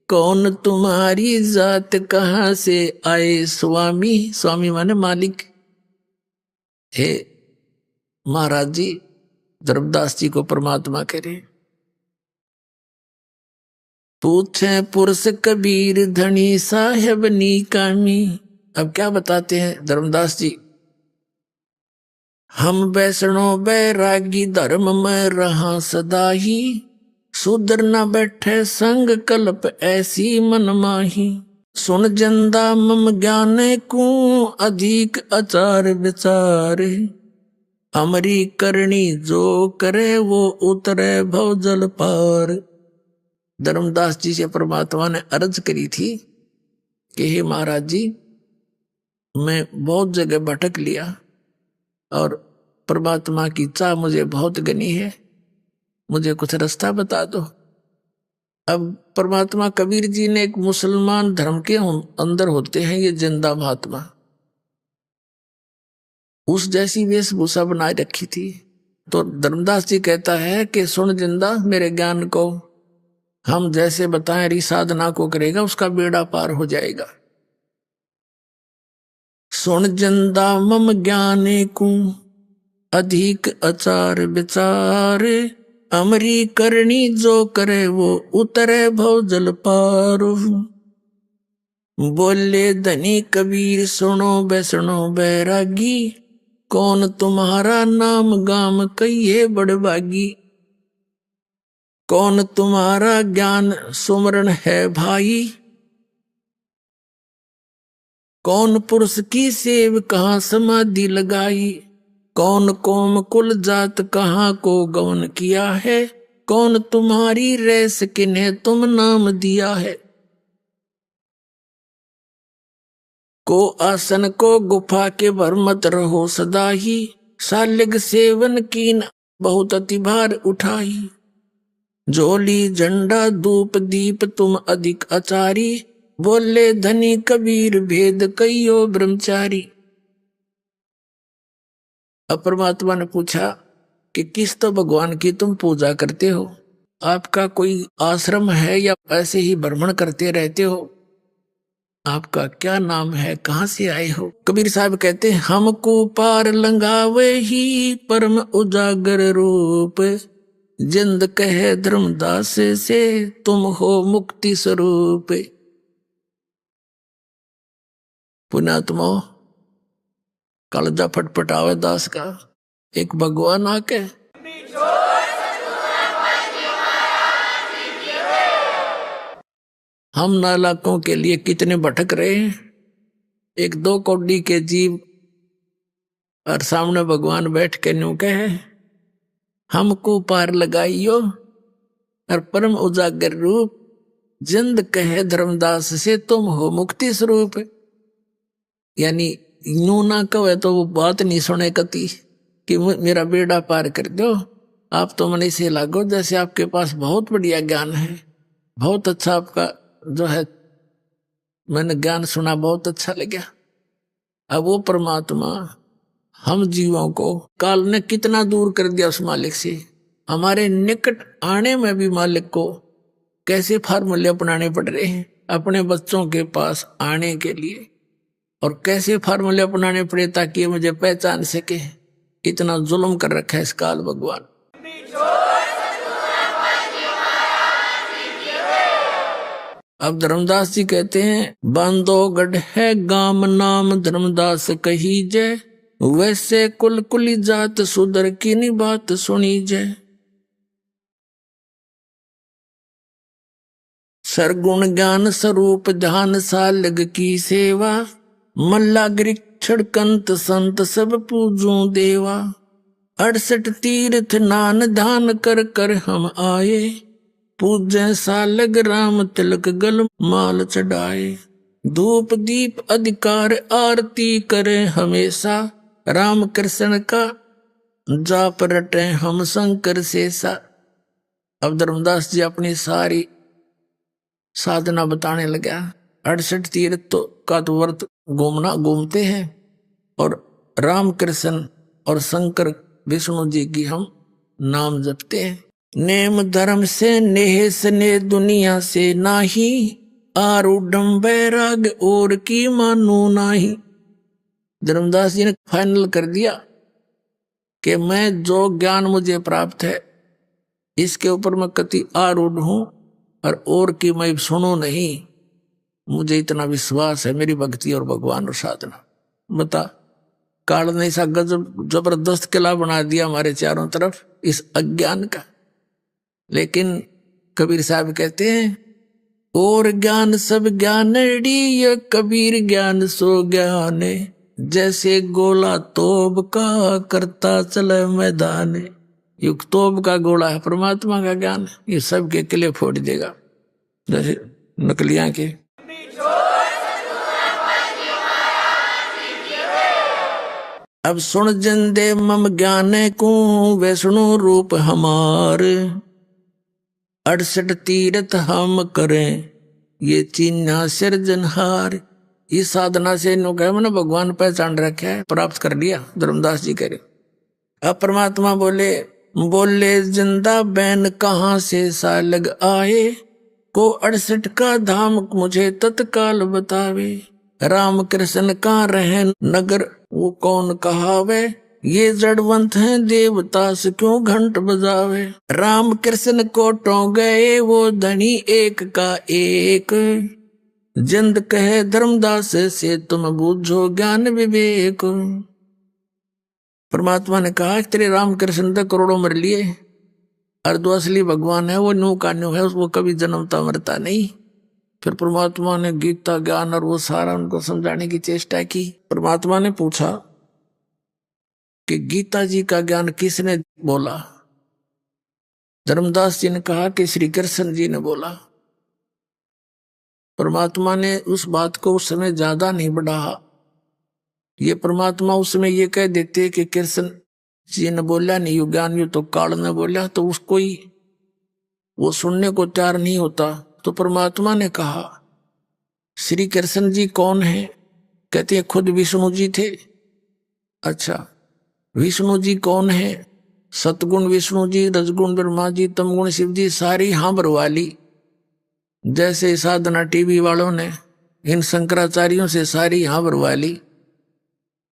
कौन तुम्हारी जात कहाँ से आए स्वामी। स्वामी माने मालिक। हे महाराज जी, धर्मदास जी को परमात्मा कह रहे, पूछे पुरुष कबीर धनी साहेब नीकामी। अब क्या बताते हैं धर्मदास जी, हम वैष्णो बैरागी धर्म में रहा सदा ही, सुधर न बैठे संग कल्प ऐसी मन माही। सुन जंदा मम ज्ञान को अधिक अचार विचार, हमारी करनी जो करे वो उतरे भव जल पार। धर्मदास जी से परमात्मा ने अर्ज करी थी कि हे महाराज जी, मैं बहुत जगह भटक लिया और परमात्मा की चाह मुझे बहुत घनी है, मुझे कुछ रास्ता बता दो। अब परमात्मा कबीर जी ने एक मुसलमान धर्म के अंदर होते हैं ये जिंदा महात्मा, उस जैसी वेशभूषा बनाए रखी थी। तो धर्मदास जी कहता है कि सुन जिंदा मेरे ज्ञान को, हम जैसे बताएं री साधना को करेगा उसका बेड़ा पार हो जाएगा। सुन जंदा मम ज्ञाने को अधिक अचार विचार, अमरी करनी जो करे वो उतरे भव जल पार। बोले धनी कबीर सुनो बैसनो बैरागी, कौन तुम्हारा नाम गाम कहिए बड़भागी। कौन तुम्हारा ज्ञान सुमरण है भाई, कौन पुरुष की सेव कहाँ समाधि लगाई। कौन कोम कुल जात कहाँ को गौन किया है, कौन तुम्हारी रेस किन्हें तुम नाम दिया है। को आसन को गुफा के भर मत रहो सदा ही, सालिग सेवन कीन बहुत अति भार उठाई। झोली झंडा धूप दीप तुम अधिक आचारी, बोले धनी कबीर भेद कहियो ब्रह्मचारी। अब परमात्मा ने पूछा कि किस तो भगवान की तुम पूजा करते हो, आपका कोई आश्रम है या ऐसे ही भ्रमण करते रहते हो, आपका क्या नाम है, कहाँ से आए हो। कबीर साहब कहते हैं हमको पार लंगावे ही परम उजागर रूप, जिंद कहे धर्मदास से तुम हो मुक्ति स्वरूप। पुण्यात्मा कालजा फटफटावे दास का, एक भगवान आके हम नालायकों के लिए कितने भटक रहे हैं। एक 2 कौड़ी के जीव और सामने भगवान बैठ के न्यू कहे, हमको पार लगाइयो और परम उजागर रूप, जिंद कहे धर्मदास से तुम हो मुक्ति स्वरूप। यानी यूं ना कहे तो वो बात नहीं सुने कती कि मेरा बेड़ा पार कर दो। आप तो मन से लागो जैसे आपके पास बहुत बढ़िया ज्ञान है, बहुत अच्छा आपका जो है, मैंने ज्ञान सुना, बहुत अच्छा लगा। अब वो परमात्मा हम जीवों को काल ने कितना दूर कर दिया उस मालिक से। हमारे निकट आने में भी मालिक को कैसे फार्मूले अपनाने पड़ रहे हैं अपने बच्चों के पास आने के लिए, और कैसे फार्मूले अपनाने पड़े ताकि मुझे पहचान सके। इतना जुल्म कर रखा है इस काल भगवान। अब धर्मदास जी कहते हैं, बांधोगढ़ है गाम नाम धर्मदास कही जय, वैसे कुल कुली जात सुधर की नी बात सुनी जय। सरगुण ज्ञान स्वरूप ध्यान सालग की सेवा, मल्ला गृक्षण कंत संत सब पूजू देवा। 68 तीर्थ नान धान कर कर हम आए, पूजै सालग राम तिलक गल माल चढ़ाए। धूप दीप अधिकार आरती करे हमेशा, राम कृष्ण का जाप रटे हम शंकर शेषा। अब धर्मदास जी अपनी सारी साधना बताने लगा। 68 तीर्थ तो का तो व्रत घूमते हैं, और राम कृष्ण और शंकर विष्णु जी की हम नाम जपते हैं। नेम धर्म से नेह स्नेह दुनिया से नाही, आरूढ़ बैराग और की मानो नाही। धर्मदास जी ने फाइनल कर दिया कि मैं जो ज्ञान मुझे प्राप्त है इसके ऊपर मैं कति आरूढ़ हूं, और की मैं सुनो नहीं। मुझे इतना विश्वास है मेरी भक्ति और भगवान और साधना। बता, काल ने ऐसा गजब जबरदस्त किला बना दिया हमारे चारों तरफ इस अज्ञान का। लेकिन कबीर साहब कहते हैं, और ज्ञान सब ज्ञानड़ी ये कबीर ज्ञान सो ज्ञान, जैसे गोला तोब का करता चले मैदान। युग तोब का गोला है परमात्मा का ज्ञान, ये सबके किले फोड़ देगा जैसे नकलियां के। अब सुन जिंदे मम ज्ञान को वैष्णु रूप हमार, 68 तीर्थ हम करें ये चिन्ह सिरजनहार। इस साधना से नो कहे मैंने भगवान पहचान रखा है, प्राप्त कर लिया। धर्मदास जी कह रहे। अब परमात्मा बोले जिंदा बैन कहाँ से सालग आए, को 68 का धाम मुझे तत्काल बतावे। राम कृष्ण का रहे नगर वो कौन कहावे, ये जड़वंत हैं देवता से क्यों घंट बजावे। राम कृष्ण को टो गए वो धनी एक का एक, जिंद कहे धर्मदास से तुम बूझो ज्ञान विवेक। परमात्मा ने कहा तेरे राम कृष्ण तो करोड़ों मर लिए, और जो असली भगवान है वो न्यू का न्यू है, उसको कभी जन्मता मरता नहीं। फिर परमात्मा ने गीता ज्ञान और वो सारा उनको समझाने की चेष्टा की। परमात्मा ने पूछा कि गीता जी का ज्ञान किसने बोला। धर्मदास जी ने कहा कि श्री कृष्ण जी ने बोला। परमात्मा ने उस बात को उस समय ज्यादा नहीं बढ़ाया। ये परमात्मा उस समय ये कह देते कि कृष्ण जी ने बोला नहीं, यु ज्ञान यु तो काल ने बोला, तो उसको ही वो सुनने को तैयार नहीं होता। तो परमात्मा ने कहा श्री कृष्ण जी कौन है? कहते हैं खुद विष्णु जी थे। अच्छा, विष्णु जी कौन है? सतगुण विष्णु जी, रजगुण ब्रह्मा जी, तमगुण शिव जी, सारी हांबर वाली। जैसे साधना टीवी वालों ने इन शंकराचार्यों से सारी हांबर वाली,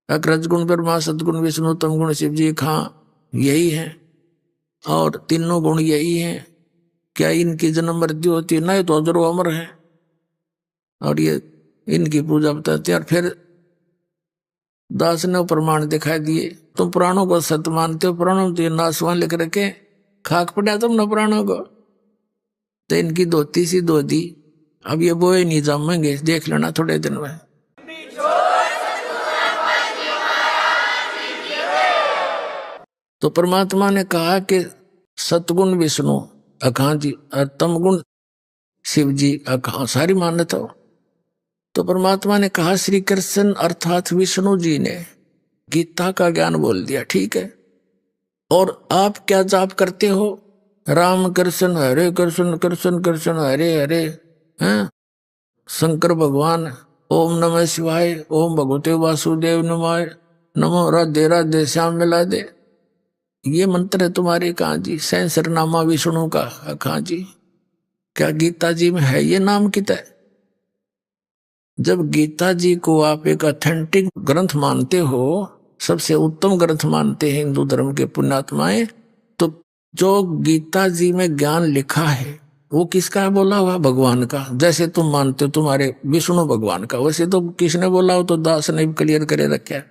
रजगुण ब्रह्मा सतगुण विष्णु तमगुण शिव जी, हाँ यही है, और तीनों गुण यही हैं। क्या इनकी जन्म मृत्यु होती है? नहीं, तो हजारों अमर है, और ये इनकी पूजा बताते हैं। और फिर दास ने प्रमाण दिखाई दिए। तुम पुराणों को सत्य मानते हो, पुराणों में तो ये नासवान लिख रखे, खाक पड़ा तुम न पुराणों को। तो इनकी धोती सी धो दी, अब ये बोए नहीं जमेंगे, देख लेना थोड़े दिन में। तो परमात्मा ने कहा कि सतगुण विष्णु अखां जी और तमगुण शिव जी अखां सारी मान्यता हो। तो परमात्मा ने कहा श्री कृष्ण अर्थात विष्णु जी ने गीता का ज्ञान बोल दिया, ठीक है। और आप क्या जाप करते हो? राम कृष्ण हरे कृष्ण कृष्ण कृष्ण हरे हरे, हैं? शंकर भगवान ओम नमः शिवाय, ओम भगवते वासुदेव नमाय, नमो राधे राधे श्याम मिला दे। ये मंत्र है तुम्हारे कहाँ जी? सहस्रनामा विष्णु का कहाँ जी? क्या गीता जी में है ये नाम किता है? जब गीता जी को आप एक ऑथेंटिक ग्रंथ मानते हो, सबसे उत्तम ग्रंथ मानते हैं हिंदू धर्म के पुण्यात्माएं, तो जो गीता जी में ज्ञान लिखा है वो किसका है बोला हुआ? भगवान का। जैसे तुम मानते हो तुम्हारे विष्णु भगवान का, वैसे तो किसने बोला हो? तो दास ने क्लियर करे रखा है।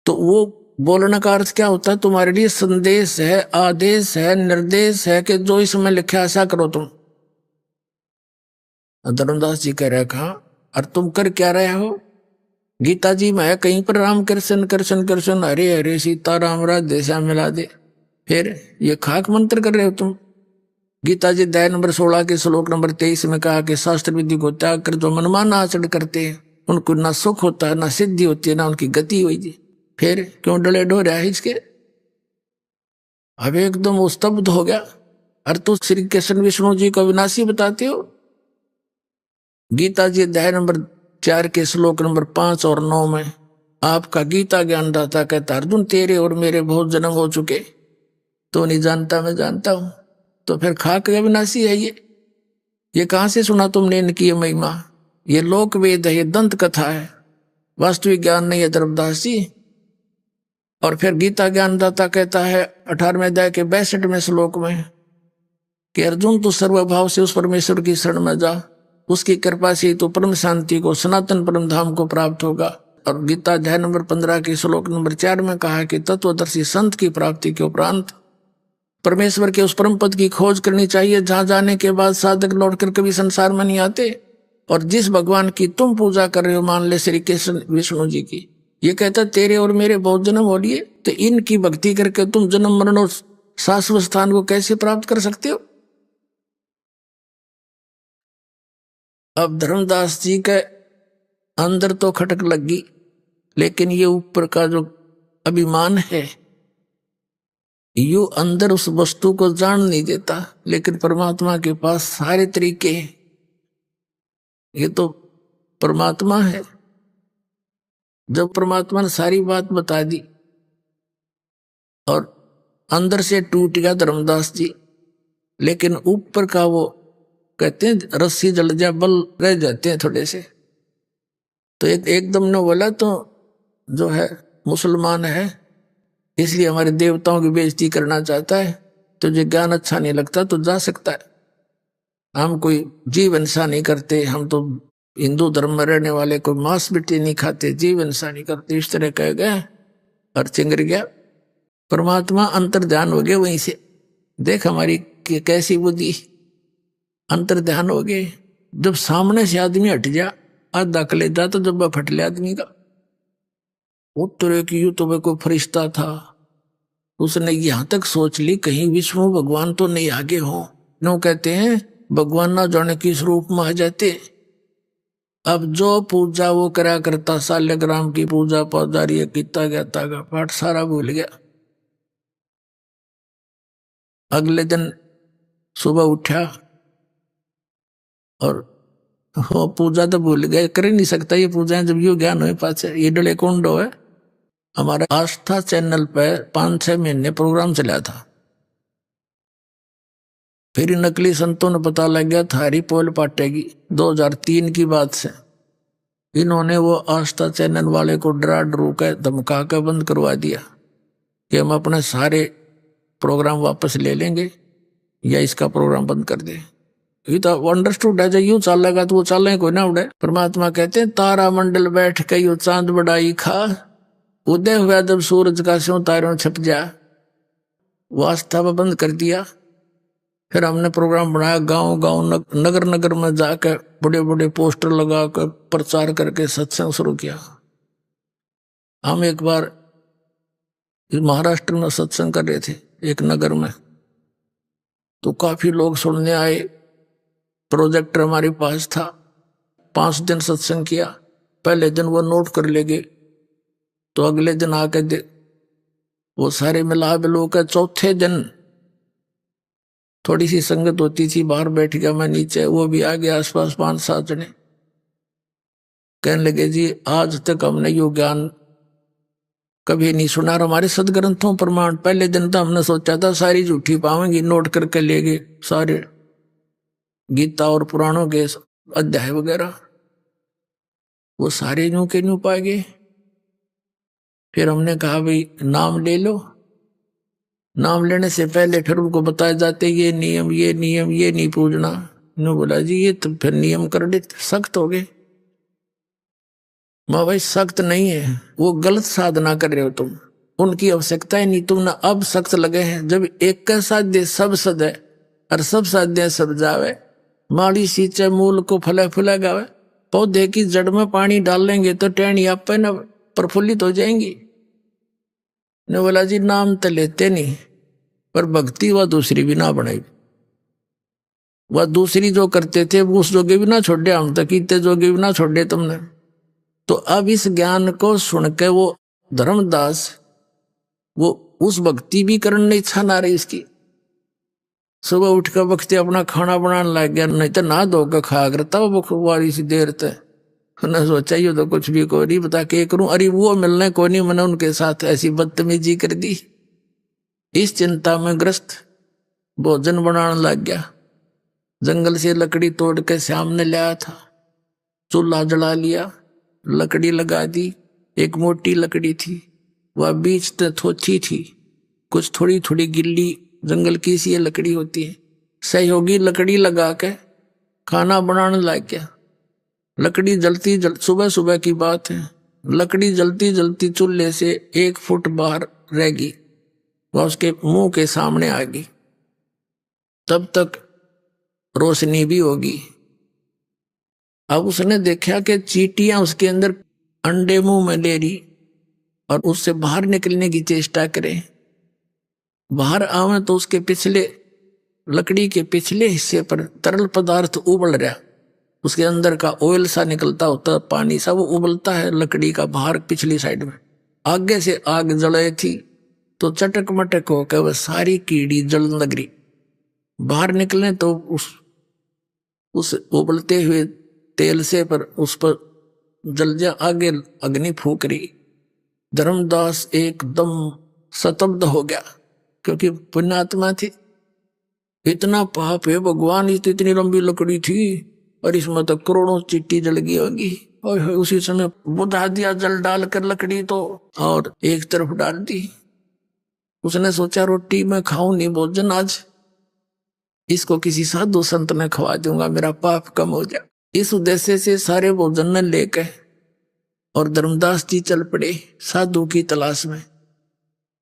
तो वो बोलने का अर्थ क्या होता है? तुम्हारे लिए संदेश है, आदेश है, निर्देश है कि जो इसमें लिखा ऐसा करो तुम। धर्मदास जी कह रहे कहा, और तुम कर क्या रहे हो? गीता जी में है कहीं पर राम कृष्ण कृष्ण कृष्ण हरे हरे सीता राम राधे श्याम मिला दे। फिर ये खाक मंत्र कर रहे हो तुम। गीता जी अध्याय नंबर 16 के श्लोक नंबर 23 में कहा कि शास्त्र विधि को त्याग कर जो मनमाना आचरण करते हैं उनको ना सुख होता है, ना सिद्धि होती है, ना उनकी गति हुई। फिर क्यों डले डो रहा है इसके? अब एकदम वो स्तब्ध हो गया। और तू श्री कृष्ण विष्णु जी को विनाशी बताते हो। गीता जी अध्याय नंबर 4 के श्लोक नंबर 5 और 9 में आपका गीता ज्ञानदाता कहता, अर्जुन तेरे और मेरे बहुत जन्म हो चुके, तो नहीं जानता मैं जानता हूं। तो फिर खाक अविनाशी है ये कहां से सुना तुमने इनकी ये महिमा? ये लोक वेद है, ये दंत कथा है, वास्तविक ज्ञान नहीं है धर्मदास जी। और फिर गीता ज्ञानदाता कहता है 18वें अध्याय के 62वें श्लोक में कि अर्जुन तू सर्वभाव से उस परमेश्वर की शरण में जा, उसकी कृपा से तो परम शांति को, सनातन परम धाम को प्राप्त होगा। और गीता अध्याय नंबर 15 के श्लोक नंबर 4 में कहा कि तत्वदर्शी संत की प्राप्ति के उपरांत परमेश्वर के उस परम पद की खोज करनी चाहिए जहां जाने के बाद साधक लौटकर कभी संसार में नहीं आते। और जिस भगवान की तुम पूजा कर रहे हो, मान ले श्री कृष्ण विष्णु जी की, ये कहता तेरे और मेरे बहुत जन्म हो लिए, तो इनकी भक्ति करके तुम जन्म मरण और शाश्वत स्थान को कैसे प्राप्त कर सकते हो? अब धर्मदास जी के अंदर तो खटक लगी, लेकिन ये ऊपर का जो अभिमान है यू अंदर उस वस्तु को जान नहीं देता। लेकिन परमात्मा के पास सारे तरीके हैं। ये तो परमात्मा है। जब परमात्मा ने सारी बात बता दी और अंदर से टूट गया धर्मदास जी, लेकिन ऊपर का वो कहते हैं रस्सी जल जा बल रह जाते हैं थोड़े से। तो एकदम ने बोला तो जो है मुसलमान है, इसलिए हमारे देवताओं की बेइज्जती करना चाहता है, तुझे ज्ञान अच्छा नहीं लगता तो जा सकता है। हम कोई जीव हिंसा नहीं करते, हम तो हिंदू धर्म में रहने वाले कोई मांस मिट्टी नहीं खाते, जीव हिंसा नहीं करते, इस तरह कह गए और चिंगर गया। परमात्मा अंतर ध्यान हो गए वहीं से। देख हमारी कैसी बुद्धि, अंतर ध्यान हो गए। जब सामने से आदमी हट जा, आधा कलेजा तो जब फट ले आदमी का। उत्तरे की यू तो कोई फरिश्ता था, उसने यहां तक सोच ली कहीं विष्णु भगवान तो नहीं आगे हो। नो कहते हैं भगवान ना जाने किस रूप में आ जाते। अब जो पूजा वो करा करता, साल्यग्राम की पूजा पौधारी किता गया तागा पाठ सारा भूल गया। अगले दिन सुबह उठा और वो पूजा तो भूल गए, कर ही नहीं सकता ये पूजा जब यू ज्ञान हो पास। ये डले कुंडो है। हमारा आस्था चैनल पे 5-6 महीने प्रोग्राम चला था। फिर नकली संतों ने पता लग गया थारी पोल पाटेगी। 2003 की बात से इन्होंने वो आस्था चैनल वाले को डरा डरू के धमका के बंद करवा दिया कि हम अपने सारे प्रोग्राम वापस ले लेंगे या इसका प्रोग्राम बंद कर दे। ये तो अंडरस्टूड है, जब यूं चलेगा तो वो चले कोई ना उड़े। परमात्मा कहते हैं तारा मंडल बैठ के यू चांद बड़ाई खा, उदय हुआ जब सूरज का स्यों तारों छप जा। वो आस्था बंद कर दिया। फिर हमने प्रोग्राम बनाया, गांव गांव नगर नगर में जाकर बड़े बड़े पोस्टर लगाकर प्रचार करके सत्संग शुरू किया। हम एक बार महाराष्ट्र में सत्संग कर रहे थे एक नगर में, तो काफी लोग सुनने आए। प्रोजेक्टर हमारे पास था। 5 दिन सत्संग किया। पहले दिन वो नोट कर लेंगे, तो अगले दिन आके वो सारे मिला बिलो के चौथे दिन थोड़ी सी संगत होती थी, बाहर बैठ गया मैं नीचे, वो भी आ गया आसपास 5-7 जने। कहने लगे जी आज तक हमने यो ज्ञान कभी नहीं सुना, और हमारे सदग्रंथों प्रमाण। पहले दिन तो हमने सोचा था सारी झूठी पावेंगी, नोट करके ले गए सारे गीता और पुराणों के अध्याय वगैरह, वो सारे यूं के यूं पा गए। फिर हमने कहा भाई नाम ले लो। नाम लेने से पहले फिर उनको बताए जाते ये नियम ये नियम, ये नहीं पूछना। उन्होंने बोला जी ये तो फिर नियम कर दे, सख्त हो गए। माँ भाई सख्त नहीं है, वो गलत साधना कर रहे हो तुम, उनकी आवश्यकता ही नहीं, तुमने अब सख्त लगे हैं। जब एक का साध्य सब सद है और सब साध्य सब जावे, माड़ी सींचे मूल को फले फुला गावे। पौधे की जड़ में पानी डाल लेंगे तो टहनी आप पे न प्रफुल्लित हो जाएंगी। ने बोला जी नाम तो लेते नहीं, पर भक्ति वह दूसरी भी ना बनाई। वह दूसरी जो करते थे वो उस जोगे भी ना छोड़े, हम तक इतने जोगे भी ना छोड़े तुमने। तो अब इस ज्ञान को सुन के वो धर्मदास वो उस भक्ति भी करने इच्छा ना रही इसकी। सुबह उठ कर भक्ति अपना खाना बनाने लग गया, नहीं तो ना धोकर खा करता वो वारी सी देर तक। उन्हें सोचा ये तो कुछ भी को नहीं बता के करूं, अरे वो मिलने को नहीं, मैंने उनके साथ ऐसी बदतमीजी कर दी। इस चिंता में ग्रस्त भोजन बनाने लग गया। जंगल से लकड़ी तोड़ के श्याम ने लाया था, चूल्हा जला लिया, लकड़ी लगा दी। एक मोटी लकड़ी थी, वह बीच से थोची थी, कुछ थोड़ी थोड़ी गिल्ली जंगल की सी लकड़ी होती है। सहयोगी लकड़ी लगा के खाना बनाने लग गया। लकड़ी जलती सुबह सुबह की बात है, लकड़ी जलती जलती चूल्हे से 1 फुट बाहर रह गई, वह उसके मुंह के सामने आ गई। तब तक रोशनी भी होगी। अब उसने देखा कि चींटियां उसके अंदर अंडे मुंह में ले रही और उससे बाहर निकलने की चेष्टा करें। बाहर आवे तो उसके पिछले लकड़ी के पिछले हिस्से पर तरल पदार्थ उबल रहा, उसके अंदर का ऑयल सा निकलता होता, पानी सा, वो उबलता है लकड़ी का बाहर पिछली साइड में। आगे से आग जले थी तो चटक मटक होकर वह सारी कीड़ी जलन लग रही। बाहर निकले तो उस उबलते हुए तेल से पर उस पर जल जा, आगे अग्नि फूक रही। धर्मदास एकदम स्तब्ध हो गया, क्योंकि पुण्यात्मा थी। इतना पाप है भगवान, इतनी लंबी लकड़ी थी और इसमें तो करोड़ों चिट्टी जल गई होगी। और उसी समय बुझा दिया जल डालकर लकड़ी तो, और एक तरफ डाल दी। उसने सोचा रोटी मैं खाऊं नहीं भोजन आज, इसको किसी साधु संत ने खवा दूंगा, मेरा पाप कम हो जाए। इस उद्देश्य से सारे भोजन ने लेके और धर्मदास जी चल पड़े साधु की तलाश में।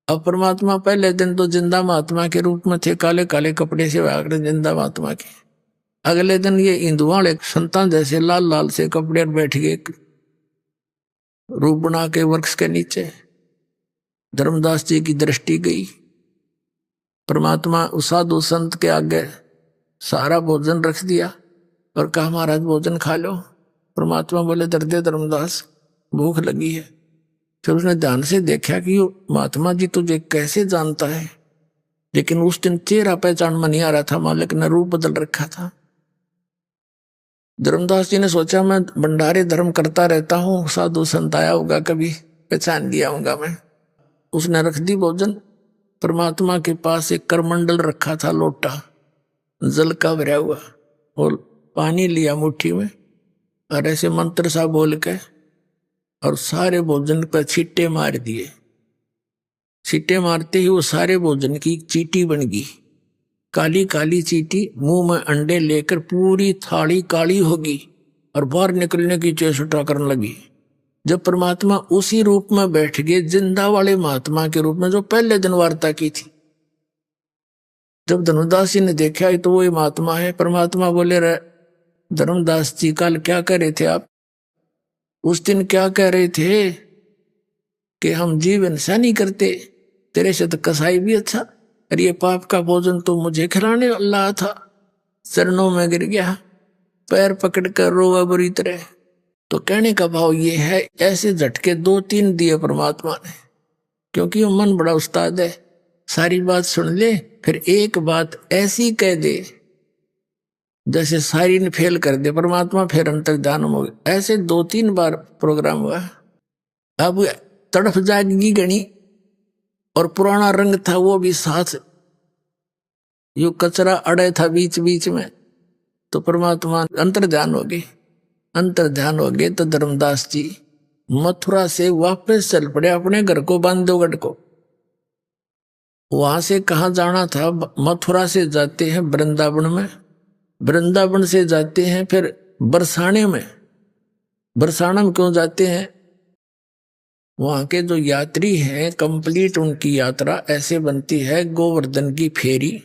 अब परमात्मा पहले दिन तो जिंदा महात्मा के रूप में थे, काले काले कपड़े से आकर जिंदा महात्मा के। अगले दिन ये हिंदुआ संतान जैसे लाल लाल से कपड़े बैठ गए रूप बना के वृक्ष के नीचे। धर्मदास जी की दृष्टि गई। परमात्मा उस साधु संत के आगे सारा भोजन रख दिया और कहा महाराज भोजन खा लो। परमात्मा बोले दर्दे धर्मदास भूख लगी है। फिर उसने ध्यान से देखा कि महात्मा जी तुझे कैसे जानता है, लेकिन उस दिन चेहरा पहचान में नहीं आ रहा था, मालिक ने रूप बदल रखा था। धर्मदास जी ने सोचा मैं भंडारे धर्म करता रहता हूँ, साधु संत आया होगा कभी पहचान लिया होगा मैं। उसने रख दी भोजन। परमात्मा के पास एक करमंडल रखा था, लोटा जल का भरा हुआ, और पानी लिया मुट्ठी में और ऐसे मंत्र सा बोल के और सारे भोजन पर छींटे मार दिए। छींटे मारते ही वो सारे भोजन की चींटी बन गई, काली काली चींटी। मुंह में अंडे लेकर पूरी थाली काली होगी और बाहर निकलने की चेष्टा करने लगी। जब परमात्मा उसी रूप में बैठ गए, जिंदा वाले महात्मा के रूप में जो पहले दिन वार्ता की थी, जब धर्मदास जी ने देखा तो वो महात्मा है। परमात्मा बोले रहे, धर्मदास जी कल क्या कह रहे थे आप? उस दिन क्या कह रहे थे कि हम जीव हिंसा नहीं करते, तेरे से तो कसाई भी अच्छा, और ये पाप का भोजन तो मुझे खिलाने वाला था। चरणों में गिर गया, पैर पकड़ कर रोवा बुरी तरह। तो कहने का भाव ये है, ऐसे झटके 2-3 दिए परमात्मा ने, क्योंकि वो मन बड़ा उस्ताद है। सारी बात सुन ले, फिर एक बात ऐसी कह दे जैसे सारी ने फेल कर दे परमात्मा, फिर अंतर्ध्यान हो गया। ऐसे 2-3 बार प्रोग्राम हुआ। अब तड़फ जाएगी गणी, और पुराना रंग था वो भी साथ, यो कचरा अड़े था बीच बीच में। तो परमात्मा अंतर्ध्यान हो गए। अंतर्ध्यान हो गए तो धर्मदास जी मथुरा से वापस चल पड़े अपने घर को, बांधवगढ़ को। वहां से कहाँ जाना था? मथुरा से जाते हैं वृंदावन में, वृंदावन से जाते हैं फिर बरसाने में। बरसाना में क्यों जाते हैं? वहां के जो यात्री हैं कंप्लीट उनकी यात्रा ऐसे बनती है, गोवर्धन की फेरी।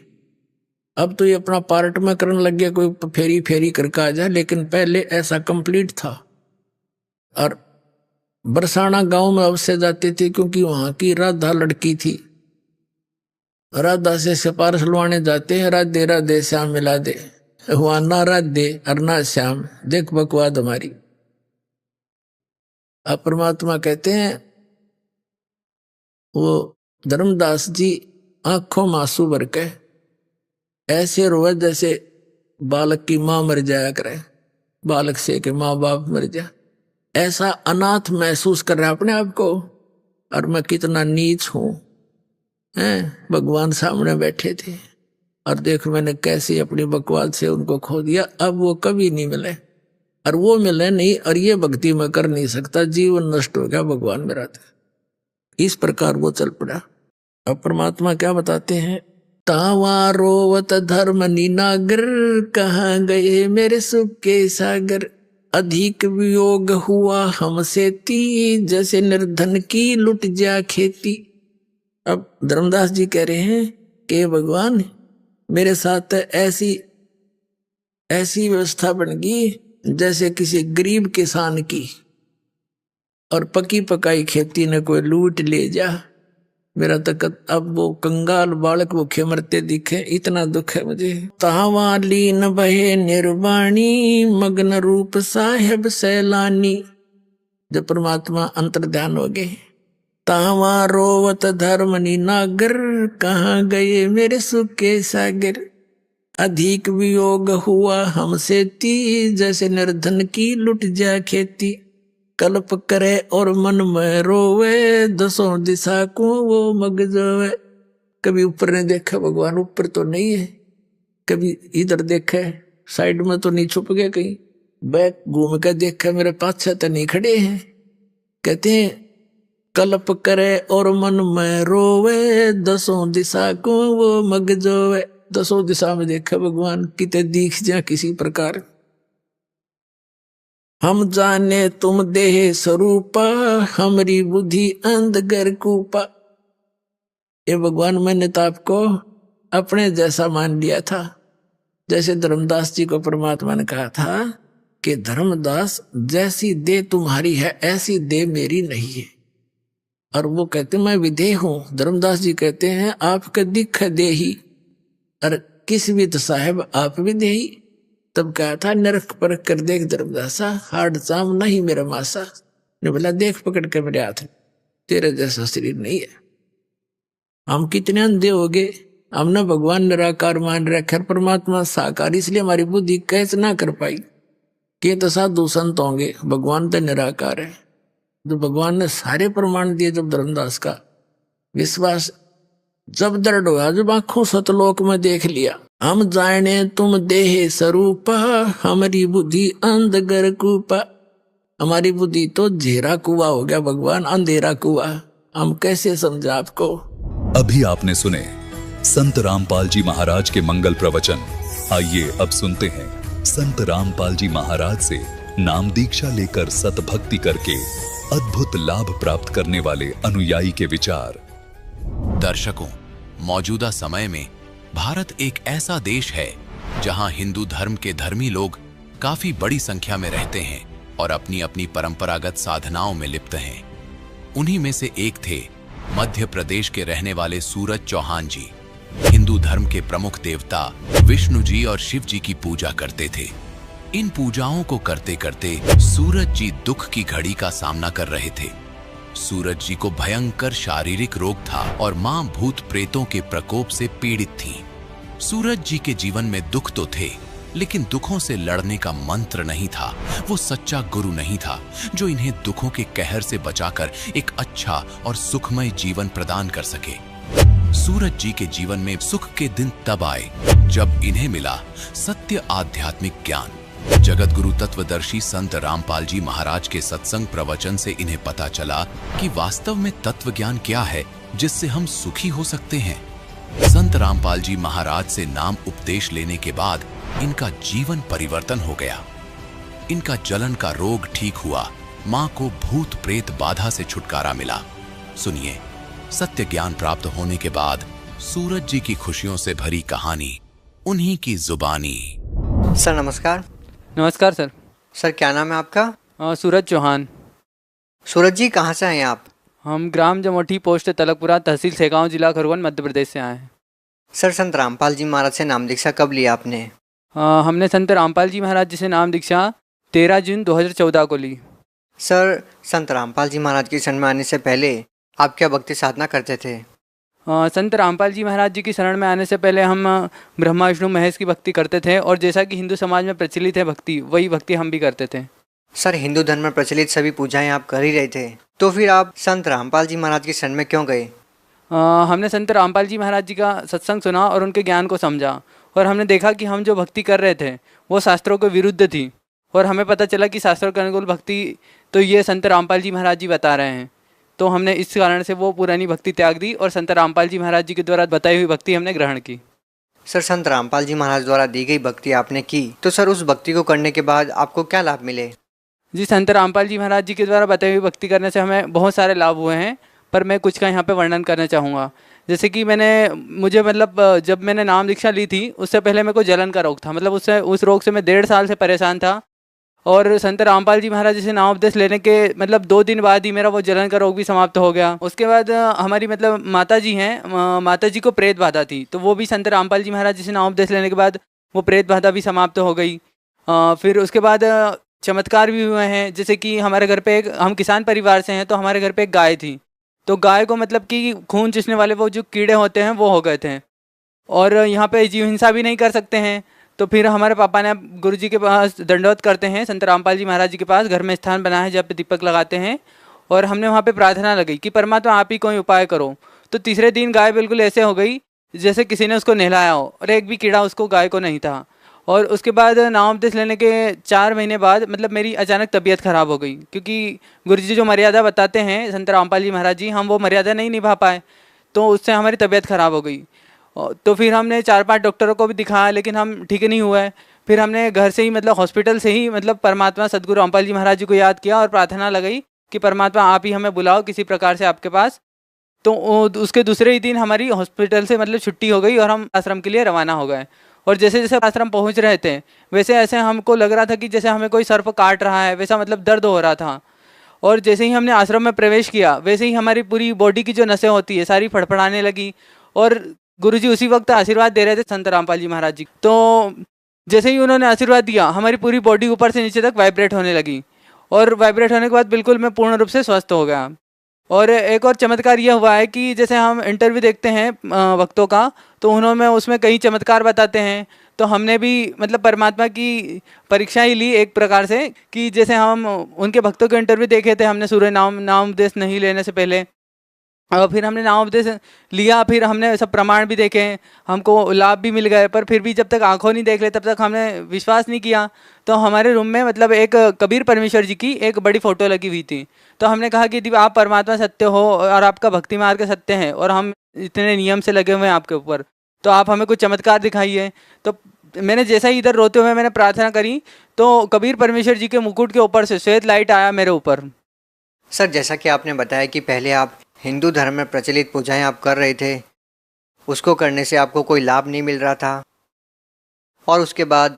अब तो ये अपना पार्ट में करने लग गया, कोई फेरी फेरी करके आ जाए, लेकिन पहले ऐसा कंप्लीट था। और बरसाना गांव में अब से जाते थे, क्योंकि वहां की राधा लड़की थी। राधा से सिफारिश लुआने जाते हैं, राधे राधे श्याम मिला दे, वहां ना राधे और ना श्याम, देख बकवाद हमारी। अब परमात्मा कहते हैं, वो धर्मदास जी आंखों में आंसू भर के ऐसे रोए जैसे बालक की मां मर जाया करे, बालक से के माँ बाप मर जा। ऐसा अनाथ महसूस कर रहा अपने आप को, और मैं कितना नीच हूं। भगवान सामने बैठे थे और देख मैंने कैसे अपनी बकवाद से उनको खो दिया। अब वो कभी नहीं मिले, और वो मिले नहीं, और ये भक्ति में कर नहीं सकता, जीवन नष्ट हो गया, भगवान मेरा था। इस प्रकार वो चल पड़ा। अब परमात्मा क्या बताते हैं? तावा रोवत धर्म नीनागर, कहाँ गए मेरे सुख के सागर। अधिक वियोग हुआ हमसे ती, जैसे निर्धन की लुट जा खेती। अब धर्मदास जी कह रहे हैं कि भगवान मेरे साथ ऐसी व्यवस्था बन गई जैसे किसी गरीब किसान की, और पकी पकाई खेती ने कोई लूट ले जा। मेरा तक अब वो कंगाल बालक भूखे मरते दिखे, इतना दुख है मुझे। तावा लीन बहे निर्वाणी, मग्न रूप साहेब सैलानी। जब परमात्मा अंतर्ध्यान हो गए, तावा रोवत धर्मनी नागर, कहाँ गए मेरे सुख के सागर। अधिक वियोग हुआ हमसे ती, जैसे निर्धन की लुट जा खेती। कल्प करे और मन में रोवे, दसों दिशा को वो मग जावे। कभी ऊपर ने देखा, भगवान ऊपर तो नहीं है, कभी इधर देखा, साइड में तो नहीं छुप गया, कहीं बैक घूम कर देखा, मेरे पाछे तो नहीं खड़े हैं। कहते हैं कल्प करे और मन में रोवे, दसों दिशा को वो मग जावे। दसों दिशा में देखा भगवान, किते दिख जा किसी प्रकार। हम जाने तुम देह स्वरूपा, हमारी बुद्धि अंधगर कूपा। ये भगवान मैंने तो आपको अपने जैसा मान लिया था। जैसे धर्मदास जी को परमात्मा ने कहा था कि धर्मदास जैसी देह तुम्हारी है ऐसी देह मेरी नहीं है। और वो कहते मैं विदेह हूं। धर्मदास जी कहते हैं आपका दिख देही, और किस विद साहेब आप विदेही। तब कहा था नरक परख कर देख धर्मदासा, हार्ड चाम नहीं मेरा मासा। ने बोला देख पकड़ के मेरे हाथ, तेरे जैसा शरीर नहीं है। हम कितने अंधे हो गए, हमने भगवान निराकार मान रखा, परमात्मा साकार, इसलिए हमारी बुद्धि कैच ना कर पाई कि तो साधु संत होंगे, भगवान तो निराकार है। जो भगवान ने सारे प्रमाण दिए, जब धर्मदास का विश्वास जब दृढ़ हुआ, जब आंखों सतलोक में देख लिया, हम जाने तुम देह स्वरूपा, हमारी बुद्धि अंधगर कूपा। हमारी बुद्धि तो झेरा कुआ हो गया भगवान, अंधेरा कुआ। हम कैसे समझा आपको? अभी आपने सुने संत रामपाल जी महाराज के मंगल प्रवचन। आइए अब सुनते हैं संत रामपाल जी महाराज से नाम दीक्षा लेकर सतभक्ति करके अद्भुत लाभ प्राप्त करने वाले अनुयायी के विचार। दर्शकों, मौजूदा समय में भारत एक ऐसा देश है जहां हिंदू धर्म के धर्मी लोग काफी बड़ी संख्या में रहते हैं और अपनी अपनी परंपरागत साधनाओं में लिप्त हैं। उन्हीं में से एक थे मध्य प्रदेश के रहने वाले सूरज चौहान जी। हिंदू धर्म के प्रमुख देवता विष्णु जी और शिव जी की पूजा करते थे। इन पूजाओं को करते करते सूरज जी दुख की घड़ी का सामना कर रहे थे। सूरज जी को भयंकर शारीरिक रोग था और मां भूत प्रेतों के प्रकोप से पीड़ित थीं। सूरज जी के जीवन में दुख तो थे, लेकिन दुखों से लड़ने का मंत्र नहीं था। वो सच्चा गुरु नहीं था जो इन्हें दुखों के कहर से बचाकर एक अच्छा और सुखमय जीवन प्रदान कर सके। सूरज जी के जीवन में सुख के दिन तब आए जब इन्हें मिला सत्य आध्यात्मिक ज्ञान। जगत गुरु तत्वदर्शी संत रामपाल जी महाराज के सत्संग प्रवचन से इन्हें पता चला कि वास्तव में तत्व ज्ञान क्या है जिससे हम सुखी हो सकते हैं। संत रामपाल जी महाराज से नाम उपदेश लेने के बाद इनका जीवन परिवर्तन हो गया। इनका जलन का रोग ठीक हुआ। मां को भूत प्रेत बाधा से छुटकारा मिला। सुनिए सत्य ज्ञान प्राप्त होने के बाद सूरज जी की खुशियों से भरी कहानी, उन्हीं की जुबानी। सर नमस्कार। नमस्कार सर। सर क्या नाम है आपका? सूरज चौहान। सूरज जी कहाँ से हैं आप? हम ग्राम जमोठी, पोस्ट तलकपुरा, तहसील सेगांव, जिला खरगोन, मध्य प्रदेश से आए हैं। सर संत रामपाल जी महाराज से नाम दीक्षा कब लिया आपने? हमने संत रामपाल जी महाराज जी से नाम दीक्षा 13 जून 2014 को ली। सर संत रामपाल जी महाराज की शरण में आने से पहले आप क्या भक्ति साधना करते थे? संत रामपाल जी महाराज जी की शरण में आने से पहले हम ब्रह्मा विष्णु महेश की भक्ति करते थे और जैसा कि हिंदू समाज में प्रचलित है भक्ति, वही भक्ति हम भी करते थे। सर हिंदू धर्म में प्रचलित सभी पूजाएं आप कर ही रहे थे, तो फिर आप संत रामपाल जी महाराज की शरण में क्यों गए? हमने संत रामपाल जी महाराज जी का सत्संग सुना और उनके ज्ञान को समझा और हमने देखा कि हम जो भक्ति कर रहे थे वो शास्त्रों के विरुद्ध थी और हमें पता चला कि शास्त्रों के अनुकूल भक्ति तो ये संत रामपाल जी महाराज जी बता रहे हैं। तो हमने इस कारण से वो पुरानी भक्ति त्याग दी और संत रामपाल जी महाराज जी के द्वारा बताई हुई भक्ति हमने ग्रहण की। सर संत रामपाल जी महाराज द्वारा दी गई भक्ति आपने की, तो सर उस भक्ति को करने के बाद आपको क्या लाभ मिले? जी संत रामपाल जी महाराज जी के द्वारा बताई हुई भक्ति करने से हमें बहुत सारे लाभ हुए हैं, पर मैं कुछ का यहाँ पे वर्णन करना चाहूँगा। जैसे कि मुझे जब मैंने नाम दीक्षा ली थी उससे पहले मेरे को जलन का रोग था, उस रोग से मैं 1.5 साल से परेशान था और संत रामपाल जी महाराज जी से नाम उपदेश लेने के 2 दिन बाद ही मेरा वो जलन का रोग भी समाप्त हो गया। उसके बाद हमारी माता जी हैं, माता जी को प्रेत बाधा थी, तो वो भी संत रामपाल जी महाराज जी से नाम उपदेश लेने के बाद वो प्रेत बाधा भी समाप्त हो गई। फिर उसके बाद चमत्कार भी हुए हैं, जैसे कि हमारे घर पे हम किसान परिवार से हैं, तो हमारे घर पे एक गाय थी, तो गाय को कि खून चूसने वाले वो जो कीड़े होते हैं वो हो गए थे और यहाँ पे जीव हिंसा भी नहीं कर सकते हैं। तो फिर हमारे पापा ने गुरु जी के पास दंडवत करते हैं, संत रामपाल जी महाराज जी के पास घर में स्थान बनाया है जहाँ पे दीपक लगाते हैं और हमने वहाँ पे प्रार्थना लगाई कि परमात्मा आप ही कोई उपाय करो। तो तीसरे दिन गाय बिल्कुल ऐसे हो गई जैसे किसी ने उसको नहलाया हो और एक भी कीड़ा उसको गाय को नहीं था। और उसके बाद नाम उपदेश लेने के 4 महीने बाद मेरी अचानक तबीयत खराब हो गई, क्योंकि गुरु जी जो मर्यादा बताते हैं संत रामपाल जी महाराज जी, हम वो मर्यादा नहीं निभा पाए, तो उससे हमारी तबीयत खराब हो गई। तो फिर हमने 4-5 डॉक्टरों को भी दिखाया, लेकिन हम ठीक नहीं हुए। फिर हमने घर से ही हॉस्पिटल से ही परमात्मा सदगुरु रामपाल जी महाराज जी को याद किया और प्रार्थना लगाई कि परमात्मा आप ही हमें बुलाओ किसी प्रकार से आपके पास। तो उसके दूसरे ही दिन हमारी हॉस्पिटल से छुट्टी हो गई और हम आश्रम के लिए रवाना हो गए। और जैसे जैसे आश्रम पहुंच रहे थे वैसे ऐसे हमको लग रहा था कि जैसे हमें कोई सर्प काट रहा है, वैसा दर्द हो रहा था। और जैसे ही हमने आश्रम में प्रवेश किया वैसे ही हमारी पूरी बॉडी की जो नसें होती है सारी फड़फड़ाने लगी और गुरुजी उसी वक्त आशीर्वाद दे रहे थे संत रामपाल जी महाराज जी। तो जैसे ही उन्होंने आशीर्वाद दिया हमारी पूरी बॉडी ऊपर से नीचे तक वाइब्रेट होने लगी और वाइब्रेट होने के बाद बिल्कुल मैं पूर्ण रूप से स्वस्थ हो गया। और एक और चमत्कार यह हुआ है कि जैसे हम इंटरव्यू देखते हैं भक्तों का, तो उन्होंने उसमें कई चमत्कार बताते हैं, तो हमने भी परमात्मा की परीक्षा ही ली एक प्रकार से कि जैसे हम उनके भक्तों के इंटरव्यू देखे थे हमने सूर्य नाम उपदेश नहीं लेने से पहले, और फिर हमने नाम उपदेश लिया, फिर हमने सब प्रमाण भी देखे, हमको लाभ भी मिल गए, पर फिर भी जब तक आंखों नहीं देख ले तब तक हमने विश्वास नहीं किया। तो हमारे रूम में एक कबीर परमेश्वर जी की एक बड़ी फ़ोटो लगी हुई थी। तो हमने कहा कि यदि आप परमात्मा सत्य हो और आपका भक्ति मार्ग सत्य है और हम इतने नियम से लगे हुए हैं आपके ऊपर, तो आप हमें कुछ चमत्कार दिखाइए। तो मैंने जैसा ही इधर रोते हुए मैंने प्रार्थना करी तो कबीर परमेश्वर जी के मुकुट के ऊपर से श्वेत लाइट आया मेरे ऊपर। सर जैसा कि आपने बताया कि पहले आप हिंदू धर्म में प्रचलित पूजाएं आप कर रहे थे, उसको करने से आपको कोई लाभ नहीं मिल रहा था, और उसके बाद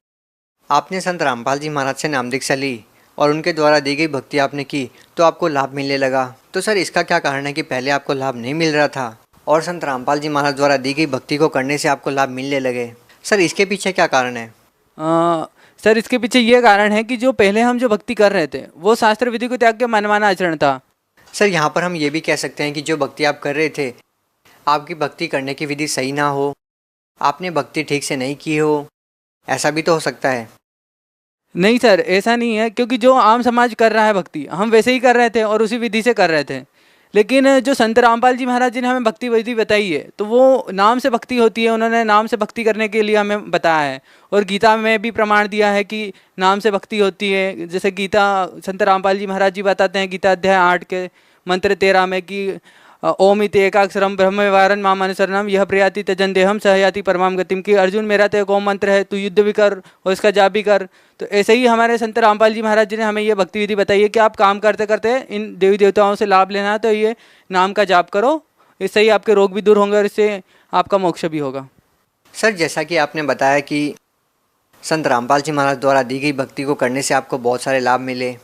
आपने संत रामपाल जी महाराज से नाम दीक्षा ली और उनके द्वारा दी गई भक्ति आपने की तो आपको लाभ मिलने लगा। तो सर इसका क्या कारण है कि पहले आपको लाभ नहीं मिल रहा था और संत रामपाल जी महाराज द्वारा दी गई भक्ति को करने से आपको लाभ मिलने लगे? सर इसके पीछे क्या कारण है? सर इसके पीछे ये कारण है कि जो पहले हम जो भक्ति कर रहे थे वो शास्त्र विधि को त्याग के मनमाना आचरण था। सर यहाँ पर हम ये भी कह सकते हैं कि जो भक्ति आप कर रहे थे, आपकी भक्ति करने की विधि सही ना हो, आपने भक्ति ठीक से नहीं की हो, ऐसा भी तो हो सकता है। नहीं सर, ऐसा नहीं है, क्योंकि जो आम समाज कर रहा है भक्ति हम वैसे ही कर रहे थे और उसी विधि से कर रहे थे। लेकिन जो संत रामपाल जी महाराज जी ने हमें भक्ति विधि बताई है तो वो नाम से भक्ति होती है, उन्होंने नाम से भक्ति करने के लिए हमें बताया है और गीता में भी प्रमाण दिया है कि नाम से भक्ति होती है। जैसे गीता संत रामपाल जी महाराज जी बताते हैं गीता अध्याय 8 के मंत्र 13 में कि ओम इति एकाक्षरम ब्रह्म व्यवहारन माम अनुसरणम यह प्रयाति त्यजन देहम सहयाति परमाम गतिम, की अर्जुन मेरा तो एक ओम मंत्र है, तू युद्ध भी कर और इसका जाप भी कर। तो ऐसे ही हमारे संत रामपाल जी महाराज जी ने हमें ये भक्ति विधि बताई है कि आप काम करते करते इन देवी देवताओं से लाभ लेना है तो ये नाम का जाप करो, इससे ही आपके रोग भी दूर होंगे और इससे आपका मोक्ष भी होगा। सर जैसा कि आपने बताया कि संत रामपाल जी महाराज द्वारा दी गई भक्ति को करने से आपको बहुत सारे लाभ मिले,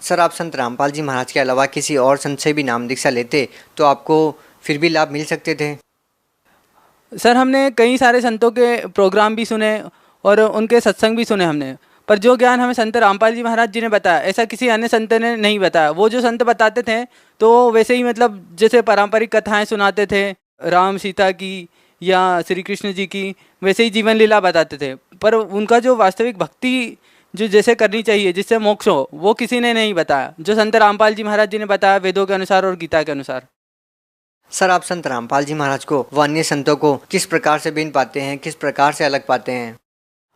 सर आप संत रामपाल जी महाराज के अलावा किसी और संत से भी नाम दीक्षा लेते तो आपको फिर भी लाभ मिल सकते थे? सर हमने कई सारे संतों के प्रोग्राम भी सुने और उनके सत्संग भी सुने हमने, पर जो ज्ञान हमें संत रामपाल जी महाराज जी ने बताया ऐसा किसी अन्य संत ने नहीं बताया। वो जो संत बताते थे तो वैसे ही मतलब जैसे पारंपरिक कथाएं सुनाते थे राम सीता की या श्री कृष्ण जी की, वैसे ही जीवन लीला बताते थे, पर उनका जो वास्तविक भक्ति जो जैसे करनी चाहिए जिससे मोक्ष हो वो किसी ने नहीं बताया, जो संत रामपाल जी महाराज जी ने बताया वेदों के अनुसार और गीता के अनुसार। सर आप संत रामपाल जी महाराज को व अन्य संतों को किस प्रकार से भिन्न पाते हैं, किस प्रकार से अलग पाते हैं?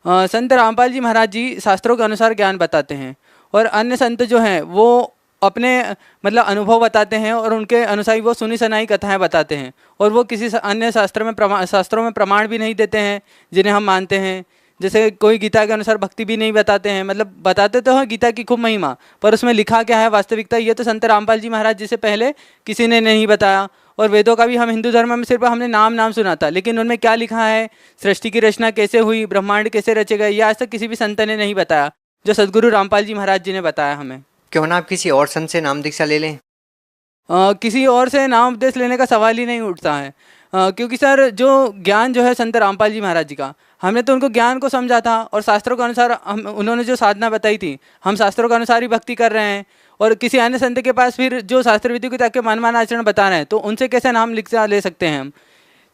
संत रामपाल जी महाराज जी शास्त्रों के अनुसार ज्ञान बताते हैं और अन्य संत जो हैं वो अपने मतलब अनुभव बताते हैं और उनके अनुसार वो सुनी सुनाई कथाएं बताते हैं और वो किसी अन्य शास्त्रों में प्रमाण भी नहीं देते हैं जिन्हें हम मानते हैं। जैसे कोई गीता के अनुसार भक्ति भी नहीं बताते हैं, मतलब बताते तो हैं गीता की खूब महिमा, पर उसमें लिखा क्या है वास्तविकता ये तो संत रामपाल जी महाराज जी से पहले किसी ने नहीं बताया। और वेदों का भी हम हिंदू धर्म में सिर्फ हमने नाम सुना था, लेकिन उनमें क्या लिखा है, सृष्टि की रचना कैसे हुई, ब्रह्मांड कैसे रचे गए, ये आज तक किसी भी संत ने नहीं बताया जो सदगुरु रामपाल जी महाराज जी ने बताया हमें। क्यों ना आप किसी और संत से नाम दीक्षा ले लें? किसी और से नाम उपदेश लेने का सवाल ही नहीं उठता है, क्योंकि सर जो ज्ञान जो है संत रामपाल जी महाराज जी का, हमने तो उनको ज्ञान को समझा था और शास्त्रों के अनुसार उन्होंने जो साधना बताई थी हम शास्त्रों के अनुसार ही भक्ति कर रहे हैं। और किसी अन्य संत के पास फिर जो शास्त्र विधि को ताकि मनमाना आचरण बता रहे हैं तो उनसे कैसे नाम दीक्षा ले सकते हैं हम?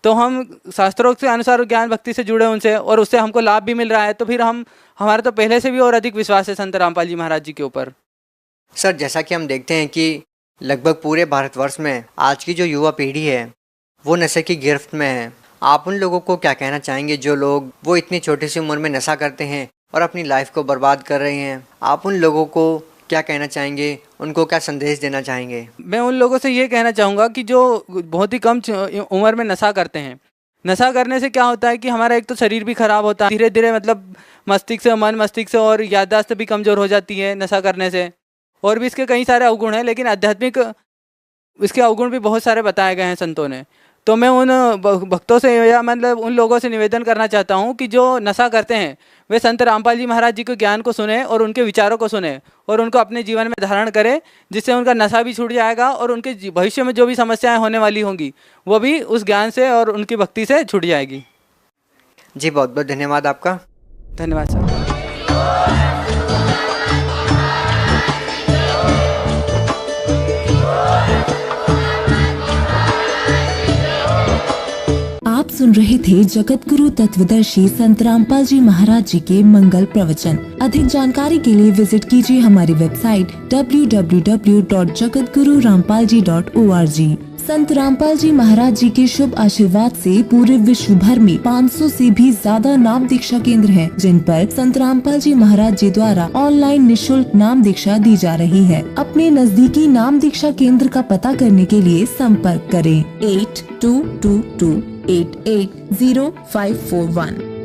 तो हम शास्त्रों के अनुसार ज्ञान भक्ति से जुड़े उनसे और उससे हमको लाभ भी मिल रहा है, तो फिर हमारा तो पहले से भी और अधिक विश्वास है संत रामपाल जी महाराज जी के ऊपर। सर जैसा कि हम देखते हैं कि लगभग पूरे भारतवर्ष में आज की जो युवा पीढ़ी है वो नशे की गिरफ्त में है, आप उन लोगों को क्या कहना चाहेंगे जो लोग वो इतनी छोटी सी उम्र में नशा करते हैं और अपनी लाइफ को बर्बाद कर रहे हैं? आप उन लोगों को क्या कहना चाहेंगे, उनको क्या संदेश देना चाहेंगे? मैं उन लोगों से ये कहना चाहूँगा कि जो बहुत ही कम उम्र में नशा करते हैं, नशा करने से क्या होता है कि हमारा एक तो शरीर भी खराब होता है, धीरे धीरे मतलब मन मस्तिष्क और याददाश्त भी कमज़ोर हो जाती है नशा करने से, और भी इसके कई सारे अवगुण हैं, लेकिन आध्यात्मिक इसके अवगुण भी बहुत सारे बताए गए हैं संतों ने। तो मैं उन भक्तों से या मतलब उन लोगों से निवेदन करना चाहता हूँ कि जो नशा करते हैं वे संत रामपाल जी महाराज जी के ज्ञान को सुने और उनके विचारों को सुने और उनको अपने जीवन में धारण करें, जिससे उनका नशा भी छूट जाएगा और उनके भविष्य में जो भी समस्याएं होने वाली होंगी वो भी उस ज्ञान से और उनकी भक्ति से छूट जाएगी। जी बहुत बहुत धन्यवाद आपका। धन्यवाद सर। आप सुन रहे थे जगत गुरु तत्वदर्शी संत रामपाल जी महाराज जी के मंगल प्रवचन। अधिक जानकारी के लिए विजिट कीजिए हमारी वेबसाइट www.jagatgururampalji.org। संत रामपाल जी महाराज जी के शुभ आशीर्वाद से पूरे विश्व भर में 500 से भी ज्यादा नाम दीक्षा केंद्र हैं, जिन पर संत रामपाल जी महाराज जी द्वारा ऑनलाइन निशुल्क नाम दीक्षा दी जा रही है। अपने नजदीकी नाम दीक्षा केंद्र का पता करने के लिए संपर्क करें 8222880541।